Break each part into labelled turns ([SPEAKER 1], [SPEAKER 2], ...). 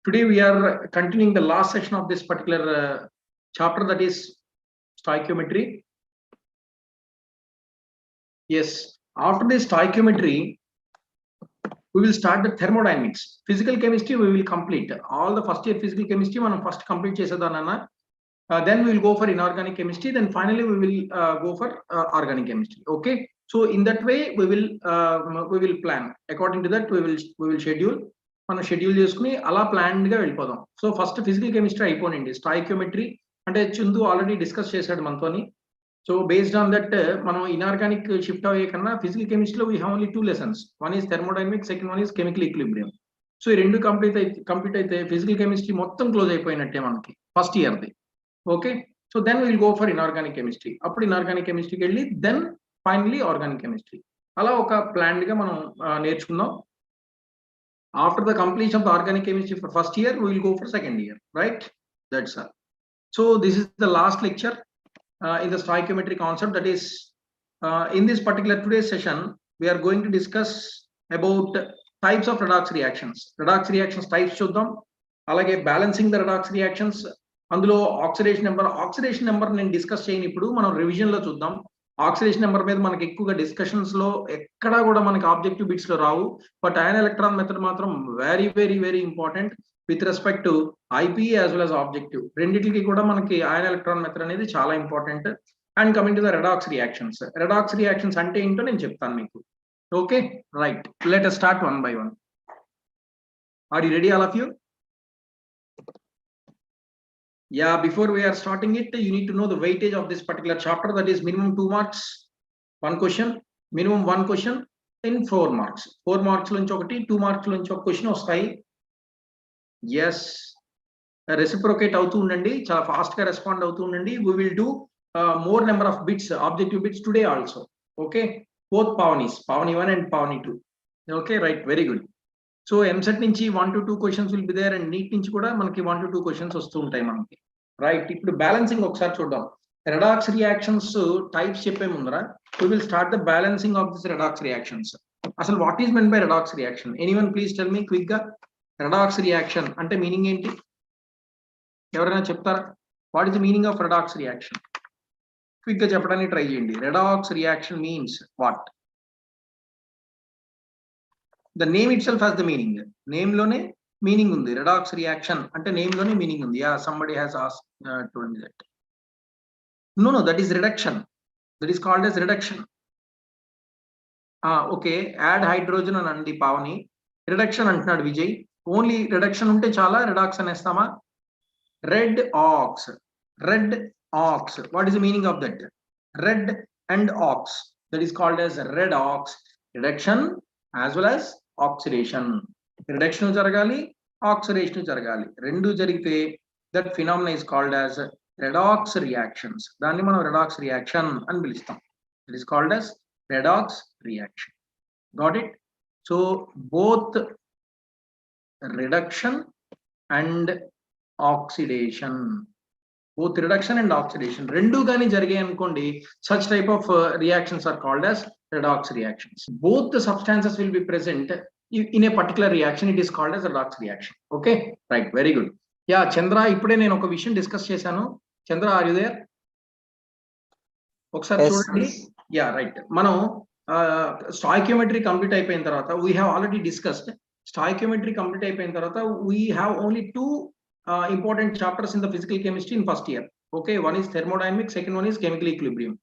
[SPEAKER 1] Today we are continuing the last section of this particular chapter, that is stoichiometry. Yes, after this stoichiometry, we will start the thermodynamics. Physical chemistry we will complete. All the first year physical chemistry మనం first complete చేసేదానన్నా. Then we will go for inorganic chemistry. Then finally we will go for organic chemistry. Okay. So in that way we will plan. According to that we will schedule. మనం schedule చేసుకుని అలా planned గా వెళ్ళిపోదాం. So first physical chemistry అయిపోయింది. స్టాయిక్యోమెట్రీ అంటే చిందు already discuss చేశాడు మనతోని. సో బేస్డ్ ఆన్ దట్ మనం ఇనార్గానిక్ షిఫ్ట్ అయ్యే కన్నా ఫిజికల్ కెమిస్ట్రీలో we have only 2 lessons. One is thermodynamics, second one is chemical equilibrium. So ఈ రెండు కంప్లీట్ అయితే ఫిజికల్ కెమిస్ట్రీ మొత్తం క్లోజ్ అయిపోయినట్టే మనకి ఫస్ట్ ఇయర్ది. Okay. So then will go for inorganic chemistry. అప్పుడు ఇనార్గానిక్ కెమిస్ట్రీకి వెళ్ళి దెన్ ఫైనలీ ఆర్గానిక్ కెమిస్ట్రీ. అలా ఒక ప్లాన్డ్ గా మనం నేర్చుకుందాం. After the completion of the organic chemistry for first year, we will go for second year, right? That's all. So this is the last lecture in the stoichiometry concept. That is, in this particular today's session, we are going to discuss about types of redox reactions. Redox reactions types చూద్దాం. అలాగే balancing the redox reactions. అందులో oxidation number నేను discuss చేయను, ఇప్పుడు మనం revision లో చూద్దాం. Oxidation number మీద మనకి ఎక్కువగా డిస్కషన్స్ లో ఎక్కడా కూడా మనకి ఆబ్జెక్టివ్ బిట్స్ లో రావు. బట్ అయాన్ ఎలక్ట్రాన్ మెథడ్ మాత్రం very very very important with respect to IP as well as objective. రెండింటికి కూడా మనకి అయాన్ ఎలక్ట్రాన్ మెథడ్ అనేది చాలా important. And coming to the redox reactions అంటే ఏంటో నేను చెప్తాను మీకు. Okay, right, let us start one by one. Are you ready, all of you? Yeah, before we are starting it, you need to know the weightage of this particular chapter. That is minimum 2 marks, 1 question, minimum 1 question in 4 marks. 4 marks lunch okati, 2 marks lunch oka question ostayi. Yes, reciprocate avutu undandi, chala fast ga respond avutu undandi. We will do more number of bits, objective bits today also. Okay, both Pavanis, Pavani 1 and Pavani 2. Okay, right, very good. So EAMCET నుంచి 1 to 2 questions will be there, and NEET నుంచి కూడా మనకి 1 to 2 questions వస్తూ ఉంటాయి మనకి. Right, ఇప్పుడు balancing ఒకసారి చూద్దాం. రెడాక్స్ రియాక్షన్స్ టైప్స్ చెప్పే ముందర we will start the balancing of this redox reactions. అసలు what is meant by redox reaction? Anyone please tell me quick గా. రెడాక్స్ రియాక్షన్ అంటే మీనింగ్ ఏంటి? ఎవరైనా చెప్తారా? What is the meaning of redox reaction? Quick గా చెప్పడానికి try చేయండి. Redox reaction means what? The name itself has the meaning. Name lone meaning undi. Redox reaction ante name lone meaning undi. Yeah, somebody has asked told me that. No, that is reduction. That is called as reduction. Okay, add hydrogen and andi Pavani. Reduction antunadu Vijay. Only reduction unte chala redox anestama. Red ox. What is the meaning of that? Red and ox. That is called as redox. Reduction as well as oxidation. Reduction జరగాలి, oxidation జరగాలి, రెండు జరిగితే that phenomena is called as redox reactions. దాన్ని మనం redox reaction అని పిలుస్తాం. It is called as redox reaction. Got it? So both reduction and oxidation, రెండు కానీ జరిగాయి అనుకోండి, such type of reactions are called as redox reactions. Both the substances will be present in a particular reaction. It is called as redox reaction. Okay, right, very good. Yeah, Chandra, ఇప్పుడే నేను ఒక విషయం discuss చేశాను. చంద్ర, are you there? ఒకసారి చూడండి. Yeah, right. మనం stoichiometry complete అయిపోయిన తర్వాత we have already discussed stoichiometry complete అయిపోయిన తర్వాత we have only 2 important chapters in the physical chemistry in first year. Okay, one is thermodynamics, second one is chemical equilibrium.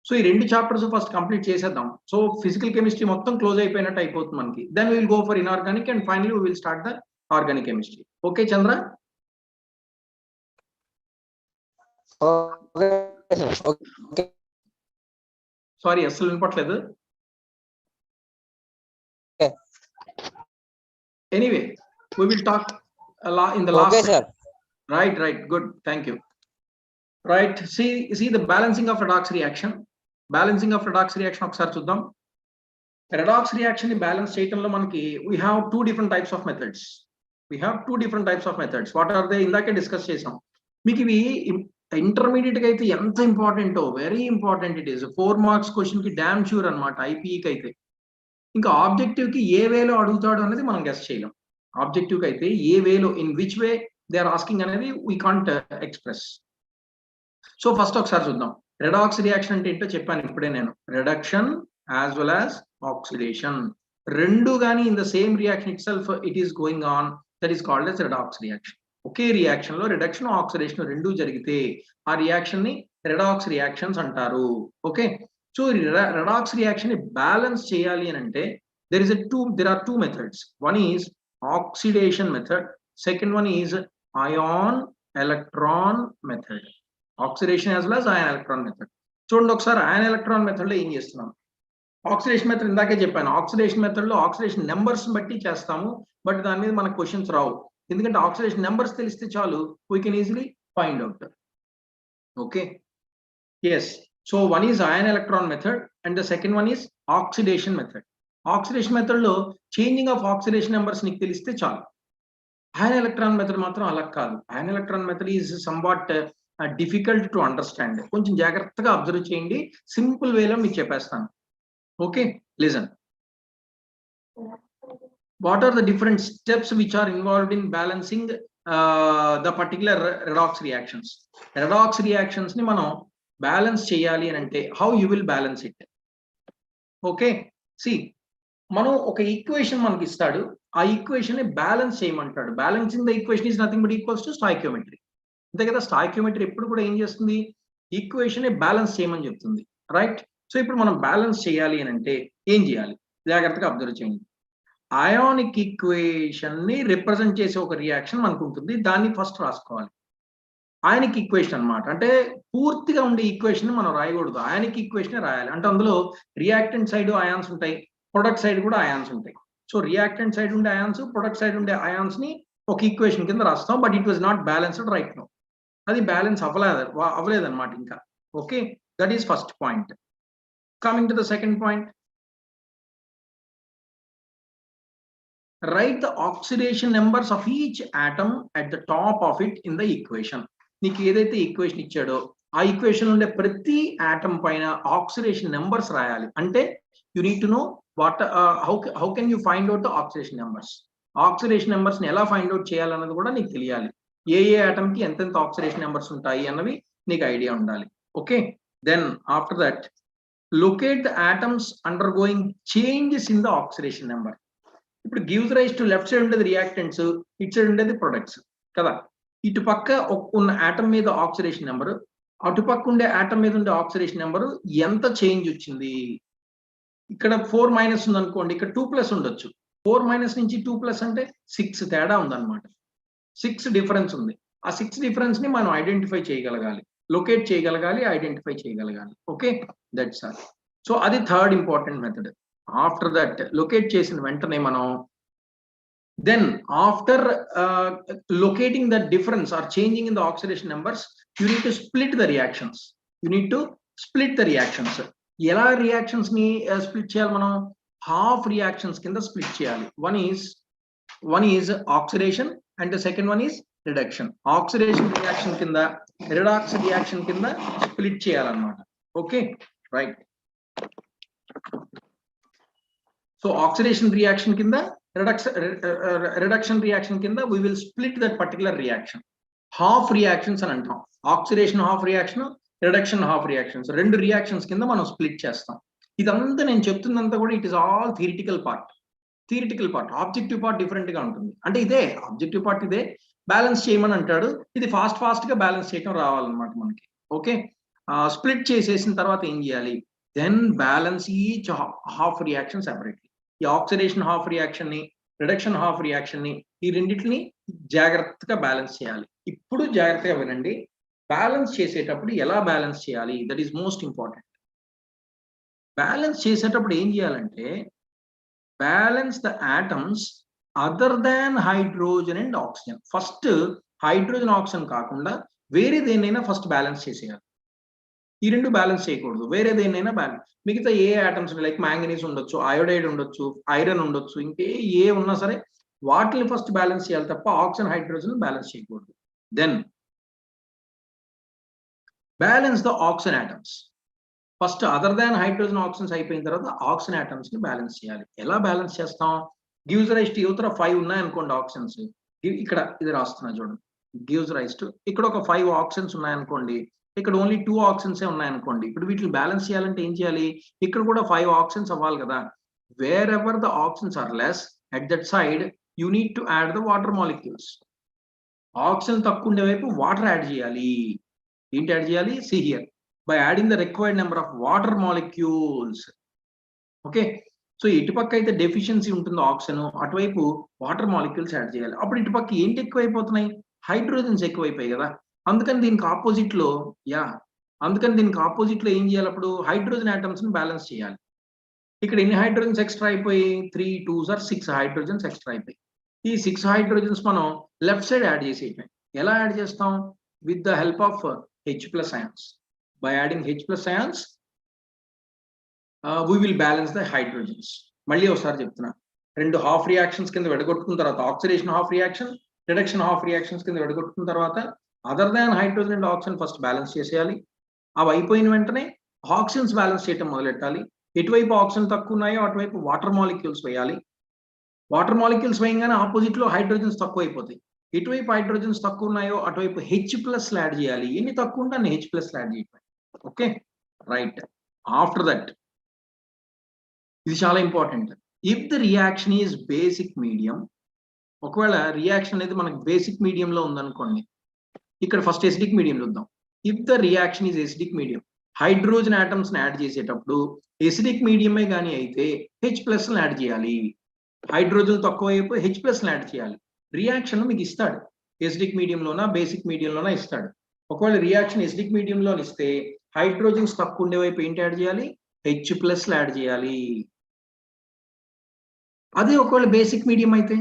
[SPEAKER 1] So ఈ రెండు chapters first complete చేసేద్దాం. So physical chemistry మొత్తం close అయిపోయినట్టు అయిపోతుంది మనకి. Then we will go for inorganic and finally we will start the organic chemistry. Okay Chandra? Sorry, అసలు వినపట్లేదు. Anyway, we will talk in the last. Okay, sir. Right, good, thank you. Right, see the balancing of redox reaction. ఒకసారి చూద్దాం. redox reaction ని balance చేయడంలో మనకి we have 2 different types of methods. What are they? ఇందాకే discuss చేసాం. మీకు ఇవి intermediate కి అయితే ఎంత ఇంపార్టెంటో, very important it is. 4 marks question కి డామ్ ష్యూర్ అనమాట. ఐపీఈకి అయితే ఇంకా ఆబ్జెక్టివ్ కి ఏ వేలో అడుగుతాడు అనేది మనం గెస్ చేయలేం. ఆబ్జెక్టివ్ అయితే ఏ వేలో in which way they are asking అనేది we can't express. So first ఒకసారి చూద్దాం. రెడాక్స్ రియాక్షన్ అంటే ఏంటో చెప్పాను ఇప్పుడే నేను. Reduction as well as oxidation రెండు గాని in the same reaction itself it is going on, that is called as redox reaction. ఒకే రియాక్షన్ లో రిడక్షన్ ఆక్సిడేషన్ రెండు జరిగితే ఆ రియాక్షన్ ని రెడాక్స్ రియాక్షన్స్ అంటారు. ఓకే, సో రెడాక్స్ రియాక్షన్ ని బ్యాలెన్స్ చేయాలి అని అంటే there are two methods. One is oxidation method, second one is ion electron method. Oxidation as well as ion electron method. చూడండి ఒకసారి ion electron method లో ఏం చేస్తున్నాం. ఆక్సిడేషన్ మెథడ్ ఇందాకే చెప్పాను. ఆక్సిడేషన్ మెథడ్ లో ఆక్సిడేషన్ నెంబర్స్ బట్టి చేస్తాము, బట్ దాని మీద మనకు క్వశ్చన్స్ రావు. ఎందుకంటే ఆక్సిడేషన్ నెంబర్స్ తెలిస్తే చాలు, we can easily find out. Okay, yes. So one is ion electron method and the second one is oxidation method. Oxidation method లో చేంజింగ్ ఆఫ్ ఆక్సిడేషన్ నెంబర్స్ నీకు తెలిస్తే చాలు. ion electron మెథడ్ మాత్రం అలా కాదు. ion electron method is somewhat difficult to understand. కొంచెం జాగ్రత్తగా observe చేయండి, సింపుల్ వేలో మీకు చెప్పేస్తాను. Okay, listen. What are the different steps which are involved in balancing the particular redox reactions. Redox reactions ని మనం బ్యాలెన్స్ చేయాలి అని అంటే how you will balance it. Okay, see మనం ఒక ఈక్వేషన్ మనకి ఇస్తాడు, ఆ ఈక్వేషన్ ని బ్యాలెన్స్ చేయమంటాడు. Balancing the equation is nothing but equals to stoichiometry. అంతే కదా, స్టాయికియోమెట్రీ ఎప్పుడు కూడా ఏం చేస్తుంది, ఈక్వేషన్ ని బ్యాలెన్స్ చేయమని చెప్తుంది, రైట్? సో ఇప్పుడు మనం బ్యాలెన్స్ చేయాలి అని అంటే ఏం చేయాలి, జాగ్రత్తగా అబ్జర్వ్ చేయండి. అయానిక్ ఈక్వేషన్ ని రిప్రజెంట్ చేసే ఒక రియాక్షన్ మనకు ఉంటుంది, దాన్ని ఫస్ట్ రాసుకోవాలి. అయానిక్ ఈక్వేషన్ అన్నమాట. అంటే పూర్తిగా ఉండే ఈక్వేషన్ మనం రాయకూడదు, అయానిక్ ఈక్వేషన్ రాయాలి. అంటే అందులో రియాక్టెంట్ సైడ్ అయాన్స్ ఉంటాయి, ప్రొడక్ట్ సైడ్ కూడా అయాన్స్ ఉంటాయి. సో రియాక్టెంట్ సైడ్ ఉండే అయాన్స్, ప్రొడక్ట్ సైడ్ ఉండే అయాన్స్ ని ఒక ఈక్వేషన్ కింద రాస్తాం, but it was not balanced right now. అది బ్యాలెన్స్ అవ్వలేదన్నమాట ఇంకా. Okay, that is first point. Coming to the second point, write the oxidation numbers of each atom at the top of it in the equation. నీకు ఏదైతే equation ఇచ్చాడో ఆ equation ఉండే ప్రతి atom పైన oxidation numbers రాయాలి. అంటే you need to know what how can you find out the oxidation numbers. Oxidation numbers ని ఎలా ఫైండ్ అవుట్ చేయాలన్నది కూడా నీకు తెలియాలి. ఏ ఆటం కి ఎంతెంత ఆక్సిడేషన్ నెంబర్స్ ఉంటాయి అన్నవి నీకు ఐడియా ఉండాలి. Okay, then after that locate the atoms undergoing changes in the oxidation number. ఇప్పుడు gives rise to left side ఉండేది రియాక్టెంట్స్, ఇటు సైడ్ ఉండేది ప్రొడక్ట్స్ కదా. ఇటు పక్క ఉన్న ఆటం మీద ఆక్సిడేషన్ నెంబర్, అటుపక్క ఉండే ఆటం మీద ఉండే ఆక్సిడేషన్ నెంబర్ ఎంత చేంజ్ వచ్చింది. ఇక్కడ 4- ఉంది అనుకోండి, ఇక్కడ 2+ ఉండొచ్చు. 4- నుంచి 2+ అంటే 6 తేడా ఉందన్నమాట. 6 డిఫరెన్స్ ఉంది. ఆ 6 డిఫరెన్స్ ని మనం ఐడెంటిఫై చేయగలగాలి, లొకేట్ చేయగలగాలి, ఐడెంటిఫై చేయగలగాలి. Okay, that's all. సో అది third important method. After that locate చేసిన వెంటనే మనం then after locating the difference or changing in the oxidation numbers, you need to split the reactions. ఎలా రియాక్షన్స్ ని split చేయాలి మనం, హాఫ్ రియాక్షన్స్ కింద split చేయాలి. One is oxidation and the second one is reduction. Oxidation reaction కింద, redox reaction కింద split చేయాలన్నమాట. Okay, right. So oxidation reaction కింద, రిడక్షన్ రియాక్షన్ కింద we will split that particular reaction. Half reactions అని అంటాం. Oxidation half reaction, reduction half reactions, రెండు reactions కింద మనం స్ప్లిట్ చేస్తాం. ఇదంతా నేను చెప్తున్నంతా కూడా it is all theoretical part. Objective part different గా ఉంటుంది. అంటే ఇదే ఆబ్జెక్టివ్ పార్ట్, ఇదే బ్యాలెన్స్ చేయమని అంటాడు, ఇది ఫాస్ట్ గా బ్యాలెన్స్ చేయడం రావాలన్నమాట మనకి. ఓకే, స్ప్లిట్ చేసేసిన తర్వాత ఏం చేయాలి, then balance each half reaction separately. ఈ ఆక్సిడేషన్ హాఫ్ రియాక్షన్ ని, రిడక్షన్ హాఫ్ రియాక్షన్ ని, ఈ రెండింటిని జాగ్రత్తగా బ్యాలెన్స్ చేయాలి. ఇప్పుడు జాగ్రత్తగా వినండి, బ్యాలెన్స్ చేసేటప్పుడు ఎలా బ్యాలెన్స్ చేయాలి, that is most important. Balance చేసేటప్పుడు ఏం చేయాలంటే, balance the atoms other than hydrogen and oxygen. First hydrogen oxygen కాకుండా వేరే దేన్నైనా ఫస్ట్ బ్యాలెన్స్ చేసేయాలి. ఈ రెండు బ్యాలెన్స్ చేయకూడదు, వేరే దేన్నైనా బ్యాలెన్స్. మిగతా ఏ ఆటమ్స్ లైక్ మ్యాంగనీస్ ఉండొచ్చు, అయోడైడ్ ఉండొచ్చు, ఐరన్ ఉండొచ్చు, ఇంకే ఏ ఉన్నా సరే వాటిని ఫస్ట్ బ్యాలెన్స్ చేయాలి తప్ప ఆక్సిజన్ హైడ్రోజన్ బ్యాలెన్స్ చేయకూడదు. Then balance the oxygen atoms. First other than hydrogen oxygens అయిపోయిన తర్వాత ఆక్సిజన్ ఆటమ్స్ ని బ్యాలెన్స్ చేయాలి. ఎలా బ్యాలెన్స్ చేస్తాం, గివ్స్ రైస్ టు యువతర 5 ఉన్నాయనుకోండి ఆప్షన్స్. ఇక్కడ ఇది రాస్తున్నా చూడండి. గివ్స్ రైస్ టు ఇక్కడ ఒక 5 ఆప్షన్స్ ఉన్నాయనుకోండి. ఇక్కడ ఓన్లీ 2 ఆప్షన్సే ఉన్నాయనుకోండి. ఇప్పుడు వీటిని బ్యాలెన్స్ చేయాలంటే ఏం చేయాలి? ఇక్కడ కూడా 5 ఆప్షన్స్ అవ్వాలి కదా! Wherever the options are less at that side you need to add the water molecules. ఆక్సిజన్ తక్కువ ఉండే వైపు వాటర్ యాడ్ చేయాలి. ఏంటి యాడ్ చేయాలి? See here by adding the required number of water molecules. Okay, so ఇటుపక్క అయితే deficiency ఉంటుందో ఆక్సిజన్, అటువైపు వాటర్ మాలిక్యూల్స్ యాడ్ చేయాలి. అప్పుడు ఇటుపక్క ఏంటి ఎక్కువైపోతున్నాయి? హైడ్రోజన్స్ ఎక్కువైపోయాయి కదా. అందుకని దీనికి ఆపోజిట్ లో ఏం చేయాలి? అప్పుడు హైడ్రోజన్ ఆటమ్స్ ని బ్యాలెన్స్ చేయాలి. ఇక్కడ ఎన్ని హైడ్రోజన్స్ ఎక్స్ట్రా అయిపోయి? 3 2s ఆర్ 6 హైడ్రోజన్స్ ఎక్స్ట్రా అయిపోయి. ఈ 6 హైడ్రోజన్స్ మనం లెఫ్ట్ సైడ్ యాడ్ చేసేయటం. ఎలా యాడ్ చేస్తాం? With the help of H+ ions. By adding H+ ions we will balance the hydrogens. మళ్ళీ ఒకసారి చెప్తున్నా, 2 హాఫ్ రియాక్షన్స్ కింద విడగొట్టుకున్న తర్వాత oxidation half reaction, reduction half reactions కింద విడగొట్టుకున్న తర్వాత other than hydrogen and oxygen first balance చేసేయాలి. అవి అయిపోయిన వెంటనే ఆక్సిజన్స్ బ్యాలెన్స్ చేయటం మొదలెట్టాలి. ఎటువైపు ఆక్సిజన్ తక్కువ ఉన్నాయో అటువైపు వాటర్ మాలిక్యూల్స్ వేయాలి. వాటర్ మాలిక్యూల్స్ వేయంగానే ఆపోజిట్ లో హైడ్రోజన్స్ తక్కువ అయిపోతాయి. ఎటువైపు హైడ్రోజన్స్ తక్కువ ఉన్నాయో అటువైపు H+ యాడ్ చేయాలి. ఎన్ని తక్కువ ఉంటే అన్ని H+ యాడ్ చేయాలి. Okay, right. ఆఫ్టర్ దట్, ఇది చాలా important. If the reaction is basic medium, ఒకవేళ రియాక్షన్ అనేది మనకి బేసిక్ మీడియంలో ఉందనుకోండి, ఇక్కడ ఫస్ట్ ఎసిడిక్ మీడియం చూద్దాం. If the reaction is acidic medium, hydrogen atoms ని యాడ్ చేసేటప్పుడు ఎసిడిక్ మీడియమే కానీ అయితే H+ యాడ్ చేయాలి. హైడ్రోజన్ తక్కువ అయిపోయి H+ యాడ్ చేయాలి. రియాక్షన్ మీకు ఇస్తాడు, ఎసిడిక్ మీడియంలోనా బేసిక్ మీడియంలోనా ఇస్తాడు. ఒకవేళ రియాక్షన్ ఎసిడిక్ మీడియంలో ఇస్తే హైడ్రోజన్స్ తక్కువ ఉండే వైపు ఏంటి యాడ్ చేయాలి? H+ యాడ్ చేయాలి. అదే ఒకవేళ బేసిక్ మీడియం అయితే,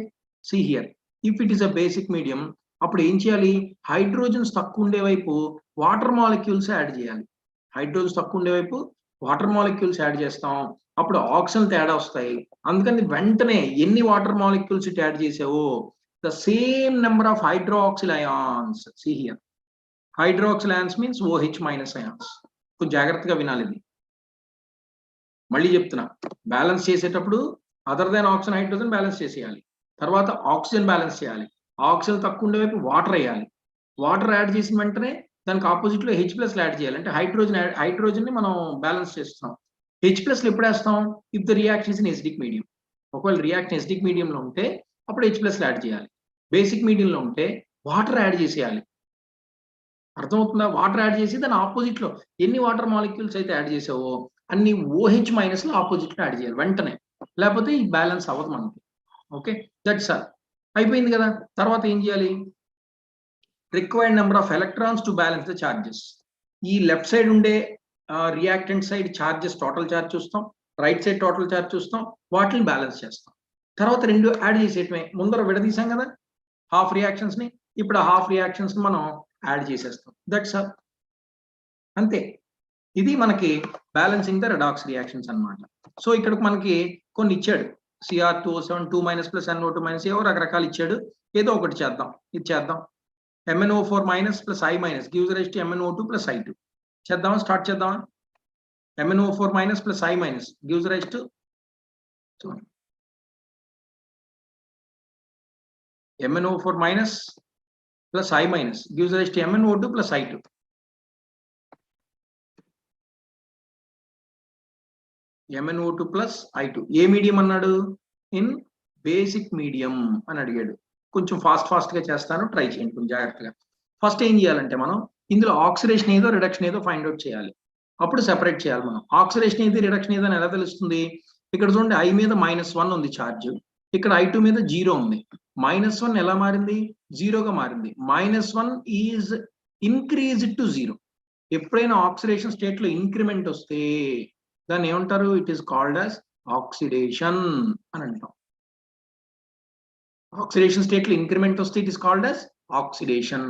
[SPEAKER 1] see here, if it is a basic medium, అప్పుడు ఏం చేయాలి? హైడ్రోజన్స్ తక్కువ ఉండే వైపు వాటర్ మాలిక్యూల్స్ యాడ్ చేయాలి. హైడ్రోజన్స్ తక్కువ ఉండే వైపు వాటర్ మాలిక్యూల్స్ యాడ్ చేస్తాం. అప్పుడు ఆక్సిజన్ తేడా వస్తాయి. అందుకని వెంటనే ఎన్ని వాటర్ మాలిక్యూల్స్ యాడ్ చేసావో the same number of hydroxyl ions. See here, hydroxyl ions means OH- ions. కొంచెం జాగ్రత్తగా వినాలి ఇది. మళ్ళీ చెప్తున్నా, బ్యాలెన్స్ చేసేటప్పుడు other than oxygen hydrogen balance చేసేయాలి. తర్వాత ఆక్సిజన్ బ్యాలెన్స్ చేయాలి. ఆక్సిజన్ తక్కువ ఉండే వైపు వాటర్ వేయాలి. వాటర్ యాడ్ చేసిన వెంటనే దానికి ఆపోజిట్ లో H+ యాడ్ చేయాలి. అంటే హైడ్రోజన్ ని మనం బ్యాలెన్స్ చేస్తున్నాం. H+ ఎప్పుడు వేస్తాం? If the reaction is in acidic medium. ఒకవేళ రియాక్షన్ ఎసిడిక్ మీడియంలో ఉంటే అప్పుడు H+ యాడ్ చేయాలి. బేసిక్ మీడియంలో ఉంటే వాటర్ యాడ్ చేసేయాలి. అర్థమవుతుందా? వాటర్ యాడ్ చేసి దాని ఆపోజిట్ లో ఎన్ని వాటర్ మాలిక్యూల్స్ అయితే యాడ్ చేసావో అన్ని OH- లో ఆపోజిట్ లో యాడ్ చేయాలి వెంటనే, లేకపోతే ఈ బ్యాలెన్స్ అవ్వదు మనకి. Okay, that's all. అయిపోయింది కదా. తర్వాత ఏం చేయాలి? Required number of electrons to balance the charges. ఈ లెఫ్ట్ సైడ్ ఉండే reactant side charges, total charge చూస్తాం. రైట్ సైడ్ టోటల్ చార్జ్ చూస్తాం. వాటిని బ్యాలెన్స్ చేస్తాం. తర్వాత 2 యాడ్ చేసేయటమే. ముందర విడదీసాం కదా హాఫ్ రియాక్షన్స్ ని, ఇప్పుడు ఆ హాఫ్ రియాక్షన్స్ ని మనం యాడ్ చేసేస్తాం. దట్స్ ఆల్, అంతే. ఇది మనకి బ్యాలెన్సింగ్ ద రెడాక్స్ రియాక్షన్స్ అన్నమాట. సో ఇక్కడ మనకి కొన్ని ఇచ్చాడు, Cr2O7 2- NO2- ఏవో రకరకాలు ఇచ్చాడు. ఏదో ఒకటి చేద్దాం. ఇది చేద్దాం. MnO4- I- gives rise to MnO2 + I2. చేద్దామా? స్టార్ట్ చేద్దామా? MnO4- I- gives rise to MnO4- I- gives rise to MnO2 + I2. MnO2 + I2 A medium అన్నాడు? ఇన్ బేసిక్ మీడియం అని అడిగాడు. కొంచెం ఫాస్ట్ గా చేస్తాను, ట్రై చేయండి కొంచెం జాగ్రత్తగా. ఫస్ట్ ఏం చేయాలంటే మనం ఇందులో ఆక్సిడేషన్ ఏదో రిడక్షన్ ఏదో ఫైండ్ అవుట్ చేయాలి. అప్పుడు సెపరేట్ చేయాలి మనం. ఆక్సిడేషన్ ఏది రిడక్షన్ ఏదో అని ఎలా తెలుస్తుంది? ఇక్కడ చూడండి, I మీద -1 ఉంది ఛార్జ్, ఇక్కడ I2 మీద 0 ఉంది. -1 ఎలా మారింది? 0గా మారింది. -1 ఈజ్ ఇంక్రీజ్డ్ టు 0. ఎప్పుడైనా ఆక్సిడేషన్ స్టేట్ లో ఇంక్రిమెంట్ వస్తే దాన్ని ఏమంటారు? It is called as oxidation అని అంటాం. ఆక్సిడేషన్ స్టేట్ లో ఇంక్రిమెంట్ వస్తే it is called as oxidation.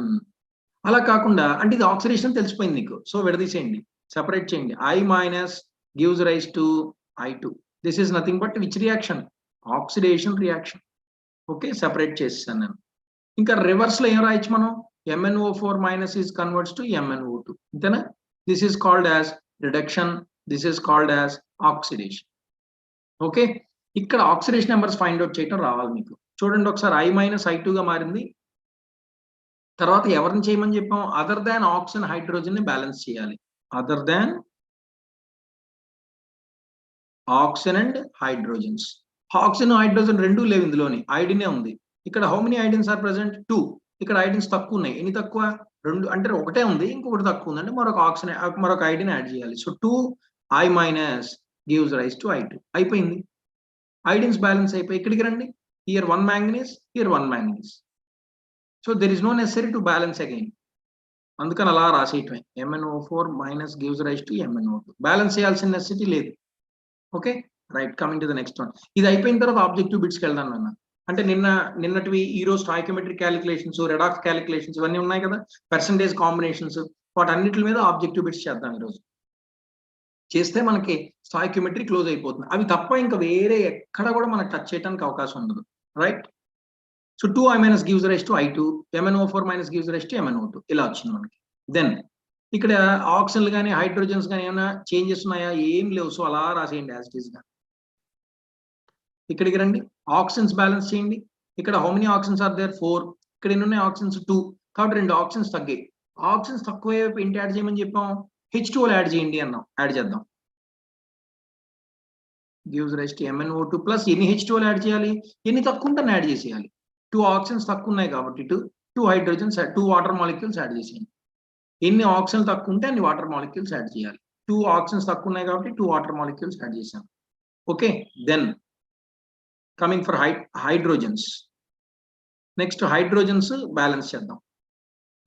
[SPEAKER 1] అలా కాకుండా, అంటే ఇది ఆక్సిడేషన్ తెలిసిపోయింది నీకు, సో విడదీసేయండి, సెపరేట్ చేయండి. I- gives rise to I2. This is nothing but which reaction? Oxidation reaction. Okay, separate చేసేసాను నేను. ఇంకా రివర్స్ లో ఏం రాయొచ్చు మనం? MnO4- is converts to MnO2. అంతేనా? This is called as reduction. This is called as oxidation. Okay, ఇక్కడ oxidation numbers find out చేయటం రావాలి మీకు. చూడండి ఒకసారి I-I2 గా మారింది. తర్వాత ఎవరిని చేయమని చెప్పాం? అదర్ దాన్ ఆక్సిజన్ హైడ్రోజన్ ని బ్యాలెన్స్ చేయాలి. Other than oxygen and hydrogens. Oxygen hydrogen రెండు లేవు ఇందులోని. ఐడినే ఉంది. ఇక్కడ హౌ మెనీ ఐడిన్స్ ఆర్ ప్రెజెంట్? 2. ఇక్కడ ఐడిన్స్ తక్కువ ఉన్నాయి. ఎన్ని తక్కువ? 2 అంటే ఒకటే ఉంది. ఇంకొకటి తక్కువ ఉంది. అంటే మరొక ఐడిని యాడ్ చేయాలి. So 2I- gives rise to I2. అయిపోయింది. ఐడిన్స్ బ్యాలెన్స్ అయిపోయి ఇక్కడికి రండి. Here 1 manganese, here 1 manganese. So there is no necessary to balance again. అందుకని అలా రాసేయటమే. MnO4- gives rise to MnO2. Balance చేయాల్సిన నెసెసిటీ లేదు. Okay, right. Coming to the next one. ఇది అయిపోయిన తర్వాత ఆబ్జెక్టివ్ బిట్స్కి వెళ్దాం నాన్న. అంటే నిన్నటివి ఈరోజు స్టాయికియోమెట్రీ క్యాలిక్యులేషన్స్, రెడాక్స్ క్యాలిక్యులేషన్స్ ఇవన్నీ ఉన్నాయి కదా, పర్సంటేజ్ కాంబినేషన్స్, వాటన్నిటి మీద ఆబ్జెక్టివ్ బిట్స్ చేద్దాం ఈరోజు. చేస్తే మనకి స్టాయికియోమెట్రీ క్లోజ్ అయిపోతుంది. అవి తప్ప ఇంకా వేరే ఎక్కడ కూడా మనకు టచ్ చేయడానికి అవకాశం ఉండదు. Right. So 2I- gives rise to I2, MnO4- gives rise to MnO2. ఇలా వచ్చింది మనకి. దెన్ ఇక్కడ ఆక్సిజన్లు కానీ హైడ్రోజన్స్ కానీ ఏమైనా చేంజెస్ ఉన్నాయా? ఏం లేవు. సో అలా రాసేయండి యాజ్ ఇట్ ఈస్ గా. ఇక్కడికి రండి. ఆక్సిజన్స్ బ్యాలెన్స్ చేయండి. ఇక్కడ how many oxygens are there? 4. ఇక్కడ ఎన్ని ఉన్నాయి? ఆక్సిజన్స్ 2. కాబట్టి 2 ఆక్సిజన్స్ తగ్గాయి. ఆక్సిజన్స్ తక్కువ ఏంటి యాడ్ చేయమని చెప్పాం? H2O యాడ్ చేయండి అన్నాం. యాడ్ చేద్దాం. gives rise to MnO2 plus ఎన్ని H2O యాడ్ చేయాలి? ఎన్ని తక్కువ ఉంటే యాడ్ చేసేయాలి. 2 ఆక్సిజన్స్ తక్కువ ఉన్నాయి కాబట్టి 2 హైడ్రోజన్స్ 2 వాటర్ మాలిక్యూల్స్ యాడ్ చేసేయండి. ఎన్ని ఆక్సిజన్ తక్కువ ఉంటే అన్ని వాటర్ మాలిక్యూల్స్ యాడ్ చేయాలి. 2 ఆక్సిజన్స్ తక్కువ ఉన్నాయి కాబట్టి 2 వాటర్ మాలిక్యూల్స్ యాడ్ చేసాం. Okay, then coming for hydrogens. Next hydrogens balance చేద్దాం.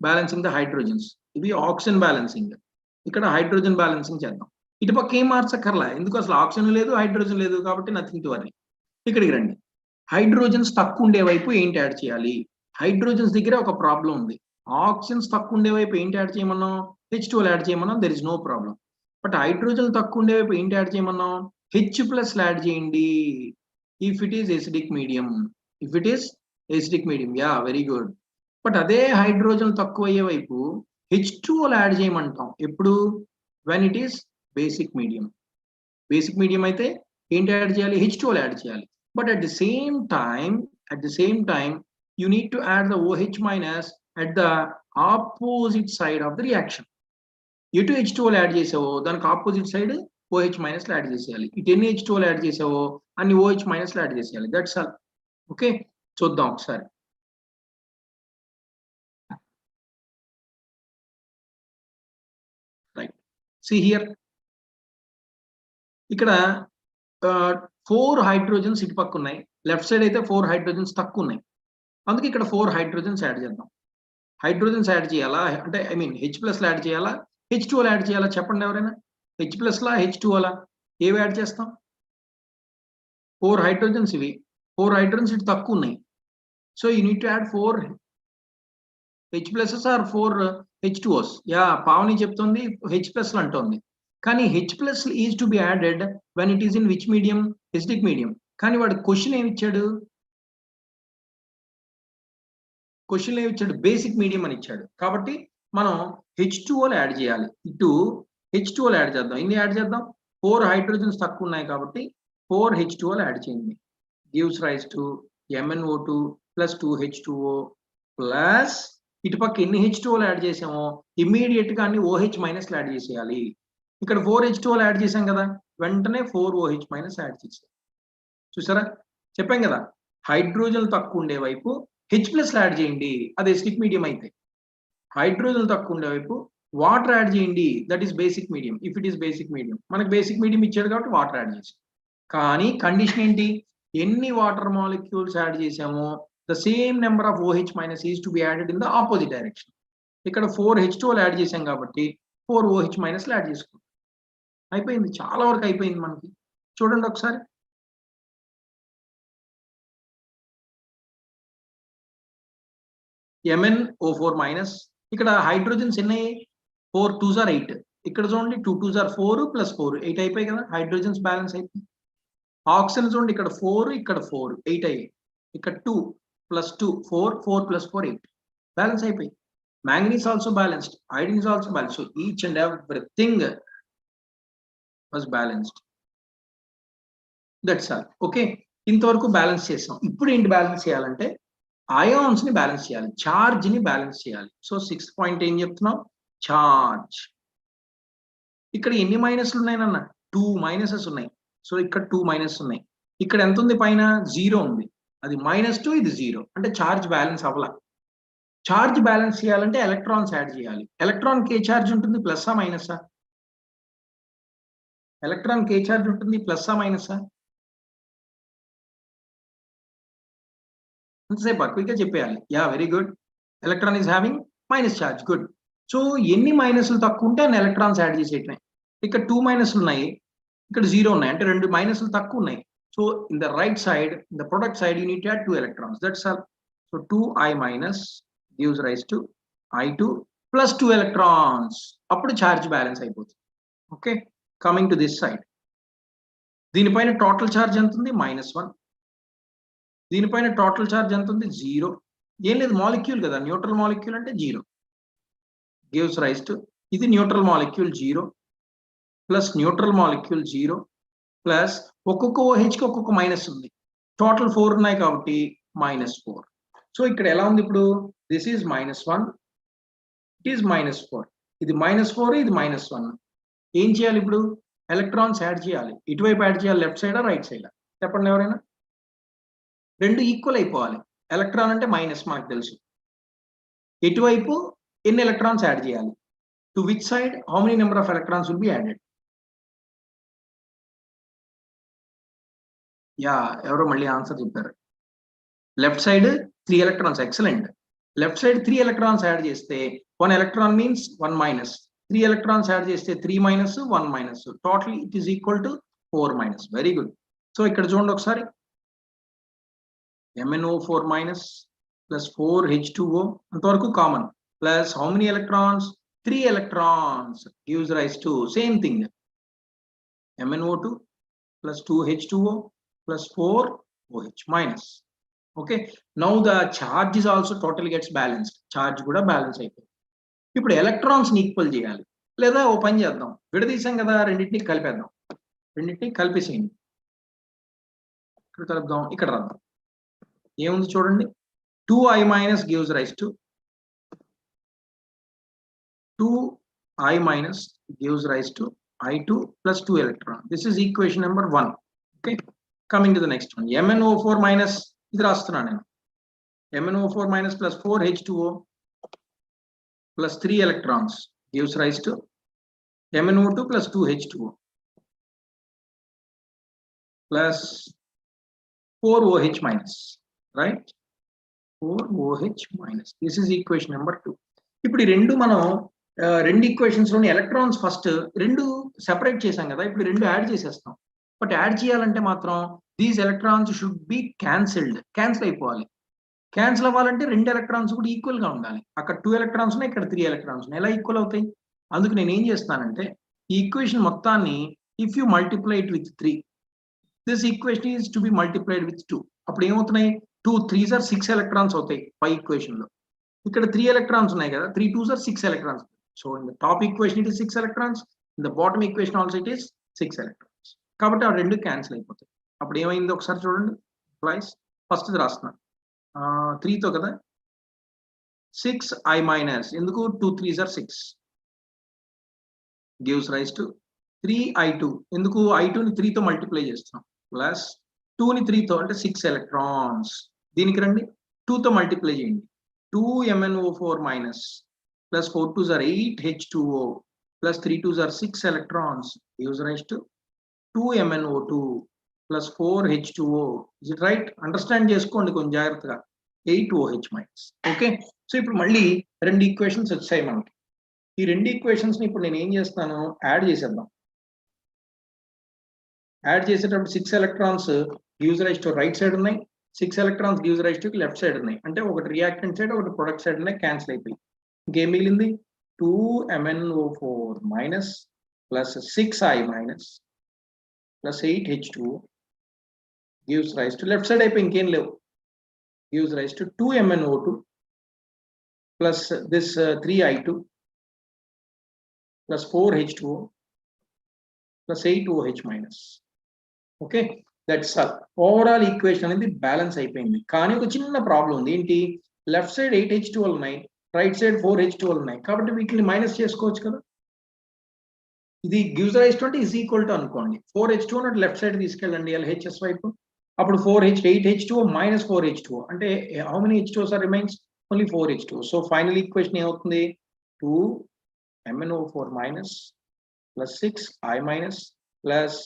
[SPEAKER 1] Balancing the hydrogens. ఇవి ఆక్సిజన్ బ్యాలెన్సింగ్. ఇక్కడ హైడ్రోజన్ బ్యాలెన్సింగ్ చేద్దాం. ఇటుపక్క ఏం మార్చక్కర్లా, ఎందుకు అసలు ఆక్సిజన్ లేదు హైడ్రోజన్ లేదు కాబట్టి నథింగ్ టు వరీ. ఇక్కడికి రండి. హైడ్రోజన్స్ తక్కువ ఉండే వైపు ఏంటి యాడ్ చేయాలి? హైడ్రోజన్స్ దగ్గర ఒక ప్రాబ్లం ఉంది. ఆక్సిజన్స్ తక్కువ ఉండే వైపు ఏంటి యాడ్ చేయమన్నాం? H2O యాడ్ చేయమన్నాం. There is no problem. But hydrogen తక్కువ ఉండే వైపు ఏంటి యాడ్ చేయమన్నాం? H+ యాడ్ చేయండి. If it is acidic medium. If it is acidic medium, yeah very good. But అదే హైడ్రోజన్ తక్కువ అయ్యే వైపు H2O యాడ్ చేయమంటాం. ఎప్పుడు? When it is basic medium. Basic medium అయితే ఏంటి యాడ్ చేయాలి? H2O యాడ్ చేయాలి. But at the same time, you need to add the OH- at the opposite side of the reaction. ఎటు H2O యాడ్ చేసావో దానికి opposite side OH- add చేసేయాలి. ఇటు ఎన్ని H2O యాడ్ చేసావో అన్ని OH- యాడ్ చేసేయాలి. That's all. ఓకే, చూద్దాం ఒకసారి. Right, see here. ఇక్కడ 4 హైడ్రోజన్స్ ఇటు పక్క ఉన్నాయి. లెఫ్ట్ సైడ్ అయితే 4 హైడ్రోజన్స్ తక్కువ ఉన్నాయి. అందుకే ఇక్కడ 4 హైడ్రోజన్స్ యాడ్ చేద్దాం. హైడ్రోజన్స్ యాడ్ చేయాలా? అంటే ఐ మీన్ H+ యాడ్ చేయాలా? H2O యాడ్ చేయాలా? చెప్పండి ఎవరైనా. H+లా H2Oలా? ఏవి యాడ్ చేస్తాం? 4 హైడ్రోజన్స్ ఇవి. 4 హైడ్రోజన్స్ ఇటు తక్కువ ఉన్నాయి. So you need to add 4 H+ or 4 H2Os. Yeah, Pavani చెప్తుంది H+ అంటోంది. కానీ H+ is to be added when it is in which medium? Acidic medium. కానీ వాడు క్వశ్చన్ ఏమి ఇచ్చాడు? క్వశ్చన్ ఏమి ఇచ్చాడు? బేసిక్ మీడియం అని ఇచ్చాడు. కాబట్టి మనం H2O యాడ్ చేయాలి. ఇటు H2O యాడ్ చేద్దాం. ఎన్ని యాడ్ చేద్దాం? 4 హైడ్రోజన్స్ తక్కువ ఉన్నాయి కాబట్టి 4 H2O యాడ్ చేయండి. Gives rise to MnO2 plus 2 H2O plus ఇటుపక్క ఎన్ని H2O యాడ్ చేసామో ఇమ్మీడియట్ గా అన్ని OH- యాడ్ చేసేయాలి. ఇక్కడ 4 H2O యాడ్ చేసాం కదా, వెంటనే 4 OH- యాడ్ చేసాం. చూసారా, చెప్పాం కదా, హైడ్రోజన్ తక్కువ ఉండే వైపు H+ యాడ్ చేయండి. అది ఎసిడిక్ మీడియం అయితే. హైడ్రోజన్ తక్కువ ఉండే వైపు వాటర్ యాడ్ చేయండి. That is basic medium. If it is basic medium, మనకు బేసిక్ మీడియం ఇచ్చాడు కాబట్టి వాటర్ యాడ్ చేసాం. కానీ కండిషన్ ఏంటి? ఎన్ని వాటర్ మాలిక్యూల్స్ యాడ్ చేసామో the same number of OH- is to be added in the opposite direction. ఇక్కడ 4 H2O యాడ్ చేసాం కాబట్టి 4 OH- యాడ్ చేసుకుంటాం. అయిపోయింది, చాలా వరకు అయిపోయింది మనకి. చూడండి ఒకసారి. MnO4-, ఇక్కడ హైడ్రోజన్స్ ఎన్ని? 4 2s are 8. ఇక్కడ చూడండి 2 2s are 4 ప్లస్ 4 8 అయిపోయి కదా, హైడ్రోజన్స్ బ్యాలెన్స్ అయిపోయి. ఆక్సిజన్ చూడండి, ఇక్కడ 4 ఇక్కడ 4 8 అయ్యాయి. ఇక్కడ 2 ప్లస్ 2 4 4 ప్లస్ 4 8 బ్యాలెన్స్ అయిపోయి. Manganese also balanced, iron is also balanced. So each and everything was balanced. That's all. Okay, ఇంతవరకు బ్యాలెన్స్ చేసాం. ఇప్పుడు ఏంటి బ్యాలెన్స్ చేయాలంటే అయాన్స్ ని బ్యాలెన్స్ చేయాలి, చార్జ్ ని బ్యాలెన్స్ చేయాలి. సో 6th పాయింట్ ఏం చెప్తున్నాం, చార్జ్. ఇక్కడ ఎన్ని మైనస్లు ఉన్నాయన్న, 2 మైనసెస్ ఉన్నాయి. సో ఇక్కడ 2 మైనస్ ఉన్నాయి. ఇక్కడ ఎంత ఉంది, పైన 0 ఉంది. అది -2, ఇది 0, అంటే చార్జ్ బ్యాలెన్స్ అవ్వాల. చార్జ్ బ్యాలెన్స్ చేయాలంటే ఎలక్ట్రాన్స్ యాడ్ చేయాలి. ఎలక్ట్రాన్ కే చార్జ్ ఉంటుంది, ప్లస్సా మైనసా? ఎలక్ట్రాన్ కే చార్జ్ ఉంటుంది, ప్లస్సా మైనసా? అంతసేపు క్విక్గా చెప్పేయాలి. Yeah, very good. Electron is having minus charge, good. So ఎన్ని మైనస్లు తక్కువ ఉంటే అన్ని ఎలక్ట్రాన్స్ యాడ్ చేసేయటమే. ఇక్కడ 2 మైనస్లు ఉన్నాయి, ఇక్కడ 0 ఉన్నాయి, అంటే 2 మైనస్లు తక్కువ ఉన్నాయి. So in the right side, in the product side, you need to add 2 electrons. That's all. So 2i minus gives rise to i2 plus 2 electrons. అప్పుడు చార్జ్ బ్యాలెన్స్ అయిపోతుంది. Okay, coming to this side, దీనిపైన total charge ఎంత ఉంది, -1. దీనిపైన total charge ఎంత ఉంది, 0. ఏం లేదు, మాలిక్యూల్ కదా, న్యూట్రల్ మాలిక్యూల్ అంటే 0. గివ్స్ రైజ్ టు, ఇది neutral molecule 0 plus neutral molecule 0 plus ఒక్కొక్క OH కి ఒక్కొక్క మైనస్ ఉంది. టోటల్ 4 ఉన్నాయి కాబట్టి -4. సో ఇక్కడ ఎలా ఉంది ఇప్పుడు, దిస్ ఈజ్ -1, ఇట్ ఈజ్ -4, ఇది -4, ఇది -1. ఏం చేయాలి ఇప్పుడు, ఎలక్ట్రాన్స్ యాడ్ చేయాలి. ఇటువైపు యాడ్ చేయాలి, లెఫ్ట్ సైడా రైట్ సైడా చెప్పండి ఎవరైనా. రెండు ఈక్వల్ అయిపోవాలి. ఎలక్ట్రాన్ అంటే మైనస్ మనకు తెలుసు. ఎటువైపు ఎన్ని ఎలక్ట్రాన్స్ యాడ్ చేయాలి, to which side how many number of electrons will be added. Yeah, ఎవరో మళ్ళీ ఆన్సర్ చెప్పారు. Left side 3 electrons, excellent. Left side 3 electrons add చేస్తే 1 electron means 1 minus. 3 electrons add చేస్తే 3 minus 1 minus, total it is equal to 4 minus. Very good. So ఇక్కడ చూడండి ఒకసారి, MnO4 minus plus 4H2O అంతవరకు common, plus how many electrons, 3 electrons gives rise to same thing, MnO2 plus 2H2O plus 4OH minus. Okay, now the charge is also totally gets balanced. Charge కూడా balance అయిపోయింది. ఇప్పుడు electrons ని equal చేయాలి, లేదా ఓ పని చేద్దాం, విడదీసాం కదా, రెండింటిని కలిపేద్దాం. రెండింటిని కలిపేసేయండి. ఇక్కడ కలుపుదాం, ఇక్కడ రాద్దాం. ఏముంది చూడండి, 2i minus gives rise to 2i minus gives rise to i2 plus 2 electron. This is equation number 1. Okay, coming to the next one, MnO4 minus, ఇది రాస్తున్నాను నేను, MnO4 minus plus 4H2O plus 3 electrons gives rise to MnO2 plus 2H2O plus 4OH minus, right? 4OH minus. This is equation number 2. ఇప్పుడు ఈ రెండు మనం రెండు equations లోని electrons first రెండు సెపరేట్ చేసాం కదా, ఇప్పుడు రెండు యాడ్ చేసేస్తాం. బట్ యాడ్ చేయాలంటే మాత్రం these electrons should be cancelled, cancel అయిపోవాలి. క్యాన్సిల్ అవ్వాలంటే రెండు ఎలక్ట్రాన్స్ కూడా ఈక్వల్ గా ఉండాలి. అక్కడ 2 electrons ఉన్నాయి, ఇక్కడ 3 electrons ఉన్నాయి. ఎలా ఈక్వల్ అవుతాయి? అందుకు నేను ఏం చేస్తానంటే ఈ ఈక్వేషన్ మొత్తాన్ని if you multiply it with 3, this equation is to be multiplied with 2. అప్పుడు ఏమవుతున్నాయి, 2 3s are 6 electrons అవుతాయి పై ఈక్వేషన్ లో. ఇక్కడ 3 electrons ఉన్నాయి కదా, 3 2s are 6 electrons. So in the top equation it is 6 electrons, in the bottom equation also it is 6 electrons. కాబట్టి ఆ రెండు cancel అయిపోతాయి. అప్పుడు ఏమైంది ఒకసారి చూడండి, ప్లస్ ఫస్ట్ ఇది రాస్తున్నాను 3తో కదా, 6i minus, ఎందుకు 2 3s are 6 gives rise to 3i2, ఎందుకు i2 ని 3తో మల్టిప్లై చేస్తున్నాం, ప్లస్ 2 ని 3తో అంటే 6 electrons. దీనికి రండి, 2తో మల్టిప్లై చేయండి, 2MnO4 minus plus 4 2s are 8H2O plus 3 2s are 6 electrons gives rise to 2MnO2 plus 4H2O. Is it right? Understand చేసుకోండి కొంచెం జాగ్రత్తగా, 8OH minus. ఓకే, సో ఇప్పుడు మళ్ళీ రెండు ఈక్వేషన్స్ వచ్చాయి మనకి. ఈ రెండు ఈక్వేషన్స్ ని ఇప్పుడు నేను ఏం చేస్తాను, యాడ్ చేసేద్దాం. యాడ్ చేసేటప్పుడు 6 electrons gives rise to right side ఉన్నాయి, 6 electrons gives rise to left side ఉన్నాయి. అంటే ఒకటి రియాక్టెంట్ సైడ్, ఒకటి ప్రొడక్ట్ సైడ్ ఉన్నాయి, క్యాన్సిల్ అయిపోయి ఇంకేం మిగిలింది, 2MnO4 minus plus 6i minus plus 8H2O gives rise to left side అయిపోయి ఇంకేం లేవు, gives rise to 2MnO2 plus this 3i2 plus 4H2O plus 8OH minus. Okay, that's all. Overall equation అనేది balance అయిపోయింది. కానీ ఒక చిన్న ప్రాబ్లం ఉంది. ఏంటి? లెఫ్ట్ సైడ్ 8H2 ఉన్నాయి, రైట్ సైడ్ 4H2 ఉన్నాయి. కాబట్టి వీటిని మైనస్ చేసుకోవచ్చు కదా. ఇది గివ్స్ రైస్ టు అంటే ఈజ్ ఈక్వల్ టు అనుకోండి. 4H2 అన్నట్టు లెఫ్ట్ సైడ్ తీసుకెళ్ళండి LHS వైపు. అప్పుడు 8H2 మైనస్ 4H2 అంటే how many H2s are remains? Only 4H2. So final equation ఏమవుతుంది? 2MnO4 minus plus 6I minus plus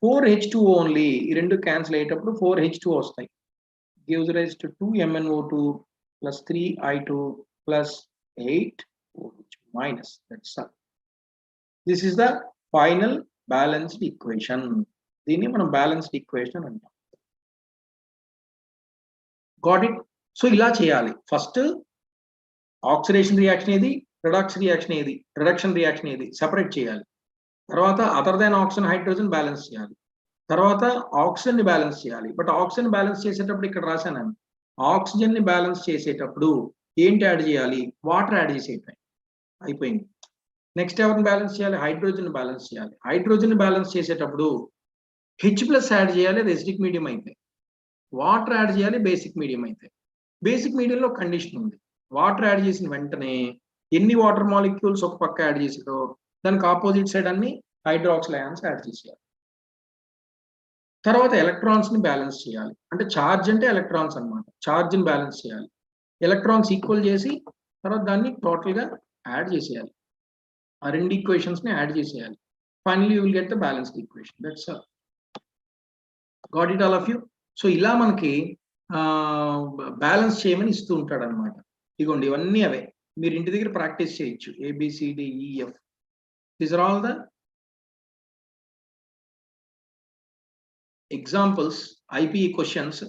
[SPEAKER 1] 4H2 only. ఈ రెండు క్యాన్సిల్ అయ్యేటప్పుడు 4H2 వస్తాయి. Gives rise to 2MnO2 plus 3I2 plus 8OH minus. That's all. This is the final balanced equation. దీన్ని మనం balanced equation అంటాం. Got it? So ఇలా చేయాలి. First oxidation reaction ఏది, రిడక్షన్ రియాక్షన్ ఏది సెపరేట్ చేయాలి. తర్వాత other than oxygen hydrogen balance చేయాలి. తర్వాత ఆక్సిజన్ ని బ్యాలెన్స్ చేయాలి. బట్ ఆక్సిజన్ బ్యాలెన్స్ చేసేటప్పుడు ఇక్కడ రాశాను, ఆక్సిజన్ ని బ్యాలెన్స్ చేసేటప్పుడు ఏంటి యాడ్ చేయాలి? వాటర్ యాడ్ చేసేయటం అయిపోయింది. నెక్స్ట్ ఎవరిని బ్యాలెన్స్ చేయాలి? హైడ్రోజన్ బ్యాలెన్స్ చేయాలి. హైడ్రోజన్ బ్యాలెన్స్ చేసేటప్పుడు H+ యాడ్ చేయాలి, అది ఎసిడిక్ మీడియం అయితే. వాటర్ యాడ్ చేయాలి, బేసిక్ మీడియం అయితే. బేసిక్ మీడియంలో కండిషన్ ఉంది. వాటర్ యాడ్ చేసిన వెంటనే ఎన్ని వాటర్ మాలిక్యూల్స్ ఒక పక్క యాడ్ చేసారో దానికి ఆపోజిట్ సైడ్ అన్ని హైడ్రాక్సిల్ అయాన్స్ యాడ్ చేసేయాలి. తర్వాత ఎలక్ట్రాన్స్ ని బ్యాలెన్స్ చేయాలి. అంటే ఛార్జ్ అంటే ఎలక్ట్రాన్స్ అనమాట. ఛార్జ్ ని బ్యాలెన్స్ చేయాలి. ఎలక్ట్రాన్స్ ఈక్వల్ చేసి తర్వాత దాన్ని టోటల్ గా యాడ్ చేసేయాలి. ఆ రెండు ఈక్వేషన్స్ ని యాడ్ చేసేయాలి. Finally you will get the balanced equation. That's all. Got it all of you? So ఇలా మనకి బ్యాలెన్స్ చేయమని ఇస్తూ ఉంటాడు అనమాట. ఇగోండి ఇవన్నీ అవే, మీరు ఇంటి దగ్గర ప్రాక్టీస్ చేయొచ్చు. ABCDEF. These are all the examples, IPE questions.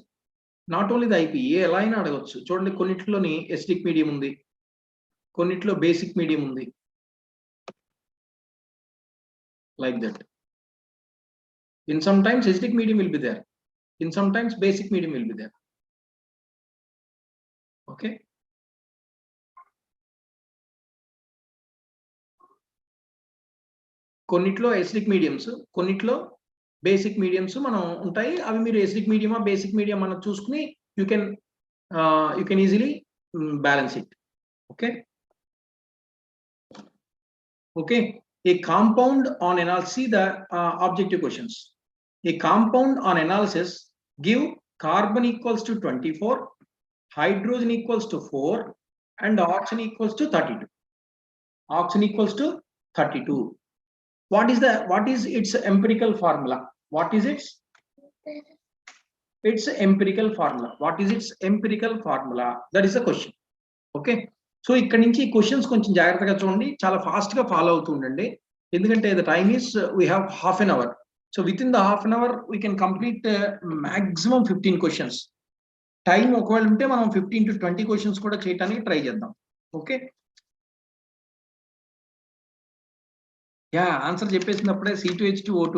[SPEAKER 1] Not only the IPE, ఎలా అయినా అడగచ్చు. చూడండి, కొన్నిట్లోని ఎసిడిక్ మీడియం ఉంది, కొన్నిట్లో బేసిక్ మీడియం ఉంది. Like that. In sometimes acidic medium will be there, in sometimes basic medium will be there. Okay. కొన్నిట్లో acidic mediums, కొన్నిట్లో basic mediums మనం ఉంటాయి. అవి మీరు acidic medium basic medium మనం చూసుకుని you can easily balance it. Okay. Okay. A compound on analysis, see the objective questions. A compound on analysis give carbon equals to 24, hydrogen equals to 4, and oxygen equals to 32. Oxygen equals to 32. What is its empirical formula? What is its empirical formula? What is its empirical formula? That is the question. Okay. So ఇక్కడ నుంచి ఈ questions కొంచెం జాగ్రత్తగా చూడండి, చాలా fast గా follow అవుతూ ఉండండి. ఎందుకంటే the time is we have half an hour. So within the half an hour we can complete maximum 15 questions. Time ఒకవేళ ఉంటే మనం 15 to 20 క్వశ్చన్స్ కూడా చేయడానికి ట్రై చేద్దాం. ఓకే. యా, ఆన్సర్ చెప్పేసినప్పుడే C2H2O2.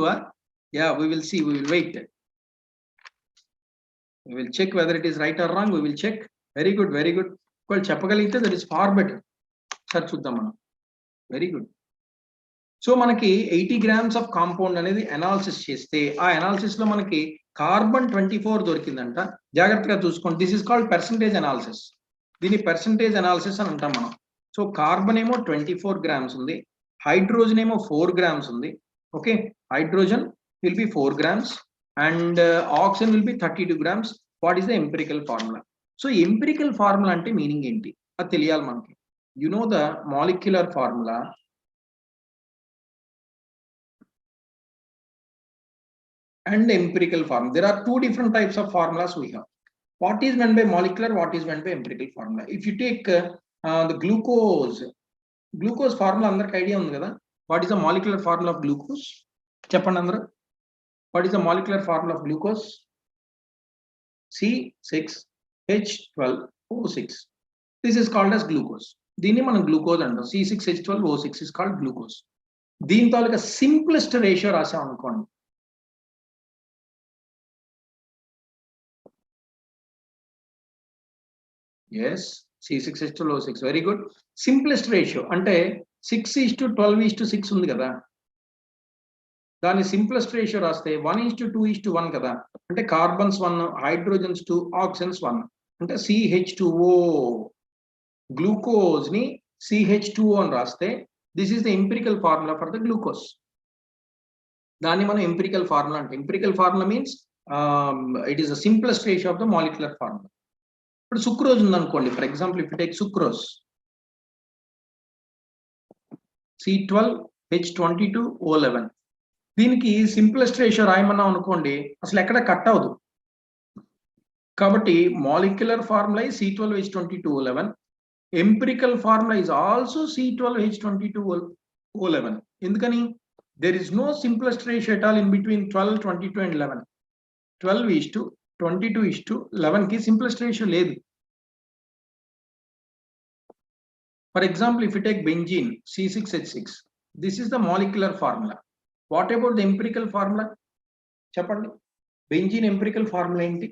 [SPEAKER 1] Yeah, we will see, we will wait, we will check whether it is right or wrong. We will check. Very good, very good. ఒకవేళ చెప్పగలిగితే that is far better. Sir చూద్దాం మనం. Very good. So మనకి 80 grams of compound అనేది analysis చేస్తే ఆ analysis లో మనకి కార్బన్ 24 దొరికిందంట. జాగ్రత్తగా చూసుకోండి. This is called percentage analysis. దీన్ని పర్సంటేజ్ అనాలిసిస్ అని అంటాం మనం. సో కార్బన్ ఏమో 24 grams ఉంది, హైడ్రోజన్ ఏమో 4 grams ఉంది. Okay, hydrogen will be 4 grams and oxygen will be 32 grams. What is the empirical formula? So empirical formula అంటే మీనింగ్ ఏంటి అది తెలియాలి మనకి. You know the molecular formula and empirical formula. There are two different types of formulas we have. What is meant by molecular, what is meant by empirical formula? If you take the glucose formula, andarki idea undi kada. What is the molecular formula of glucose? Cheppandi andaru. What is the molecular formula of glucose? C6H12O6. This is called as glucose. దీన్ని మనం glucose అంటాం. C6H12O6 is called glucose. దీని తాలూకా simplest ratio రాసాం అనుకోండి. Yes, C6H12O6. Very good. Simplest ratio అంటే 6:12:6 ఉంది కదా. దాని సింప్లెస్ట్ రేషియో రాస్తే 1:2:1 కదా, అంటే కార్బన్స్ 1, హైడ్రోజన్స్ 2, ఆక్సిజన్స్ 1, అంటే CH2O. గ్లూకోజ్ ని CH2O అని రాస్తే this is the empirical formula for the glucose. దాన్ని మనం ఎంపిరికల్ ఫార్ములా అంటే, empirical formula means it is the simplest ratio of the molecular formula. ఇప్పుడు సుక్రోజ్ ఉందనుకోండి, for example if you take sucrose, C12H22O11, దీనికి simplest ratio రాయమన్నాం అనుకోండి, అసలు ఎక్కడ cut అవ్వదు. కాబట్టి molecular formula C12H22O11, empirical formula is also C12H22O11. ఎందుకని? There is no simplest ratio at all in between 12, 22 and 11. 12:22:11 కి simplest ratio లేదు. For example, if you take benzene C6H6, this is the molecular formula. What about the empirical formula? చెప్పండి, benzene empirical formula ఏంటి?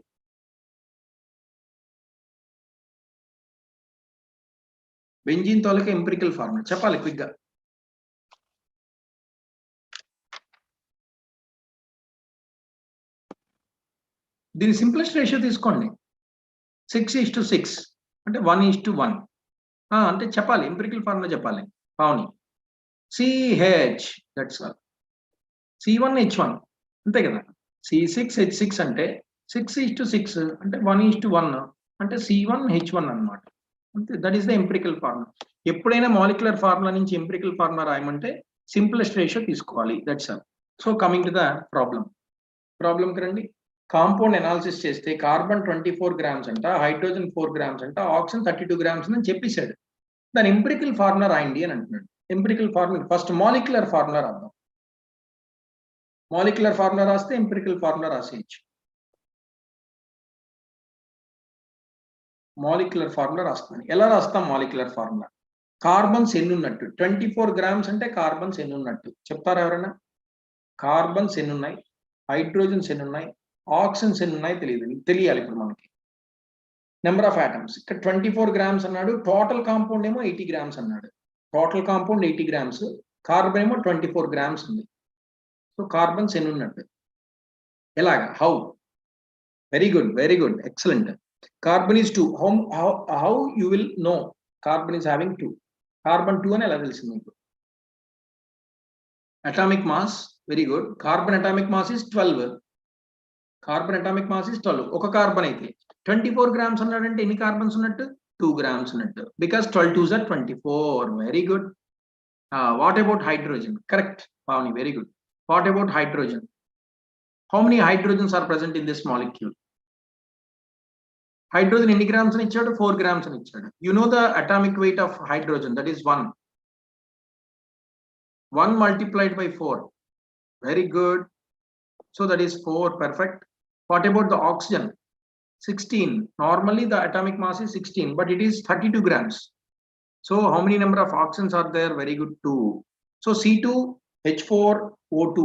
[SPEAKER 1] Benzene తాలూకా empirical formula చెప్పాలి quick గా. దీని simplest ratio తీసుకోండి, 6:6, అంటే 1:1. అంటే చెప్పాలి, ఎంపిరికల్ ఫార్ములా చెప్పాలి. అవును, CH, దట్స్ ఆల్. C1H1 అంతే కదా. C6H6 అంటే 6:6, అంటే 1:1, అంటే C1H1 అన్నమాట. అంతే, that is the empirical formula. ఎప్పుడైనా మాలిక్యులర్ ఫార్ములా నుంచి ఎంపిరికల్ ఫార్ములా రాయమంటే సింప్లెస్ట్ రేషియో తీసుకోవాలి, that's all. So coming to the ప్రాబ్లంకి రండి. కాంపౌండ్ అనాలిసిస్ చేస్తే కార్బన్ 24 grams అంట, హైడ్రోజన్ 4 grams అంట, ఆక్సిజన్ 32 grams అని చెప్పేశాడు. దాని ఎంపిరికల్ ఫార్ములా రాయండి అని అంటున్నాడు. Empirical formula first molecular formula రాద్దాం. మాలిక్యులర్ ఫార్ములా రాస్తే ఎంపిరికల్ ఫార్ములా రాసేయచ్చు. మాలిక్యులర్ ఫార్ములా రాస్తాను. ఎలా రాస్తాం మాలిక్యులర్ ఫార్ములా? కార్బన్స్ ఎన్ని ఉన్నట్టు, 24 grams అంటే కార్బన్స్ ఎన్ని ఉన్నట్టు చెప్తారా ఎవరైనా? కార్బన్స్ ఎన్ని ఉన్నాయి, హైడ్రోజన్స్ ఎన్ని ఉన్నాయి, ఆక్సిజన్స్ ఎన్ని ఉన్నాయి తెలియాలి ఇప్పుడు మనకి. నెంబర్ ఆఫ్ ఆటమ్స్ ఇక్కడ 24 grams అన్నాడు, టోటల్ కాంపౌండ్ ఏమో 80 grams అన్నాడు. టోటల్ కాంపౌండ్ 80 grams, కార్బన్ ఏమో 24 grams ఉంది. సో కార్బన్స్ ఎన్ని ఉన్నట్టు? ఎలాగా? How? Very good, excellent. Carbon is 2. How you will know carbon is having 2? Carbon 2 అని ఎలా తెలిసింది మీకు? Atomic mass, very good. Carbon atomic mass is 12. ఒక కార్బన్ అయితే 24 grams అన్నాడంటే ఎన్ని కార్బన్స్ ఉన్నట్టు? 2 grams ఉన్నట్టు, because 12 2s are 24. Very good. What about hydrogen? Correct Pavani, very good. What about hydrogen? How many hydrogens are present in this molecule? Hydrogen ఎన్ని grams అని ఇచ్చాడు? 4 grams అని ఇచ్చాడు. You know the atomic weight of hydrogen, that is 1 multiplied by 4. Very good. So that is 4. Perfect. What about the oxygen? 16. Normally the atomic mass is 16, but it is 32 grams. So how many number of oxygens are there? Very good, 2. So C2H4O2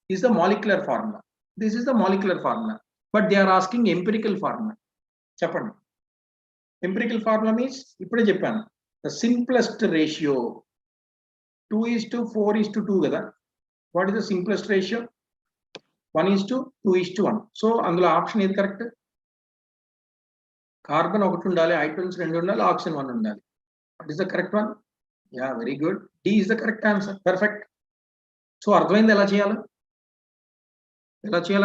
[SPEAKER 1] is the molecular formula. This is the molecular formula, but they are asking empirical formula. చెప్పండి, empirical formula means ఇప్పుడే చెప్పాను, the simplest ratio 2:4:2 కదా. What is the simplest ratio? 1:2:1. So అందులో option ఏది correct? Carbon 1 ఉండాలి, hydrogens 2 ఉండాలి, oxygen 1 ఉండాలి. What is the correct one? Yeah, very good, D is the correct answer. Perfect. So అర్థమైంది ఎలా చేయాలో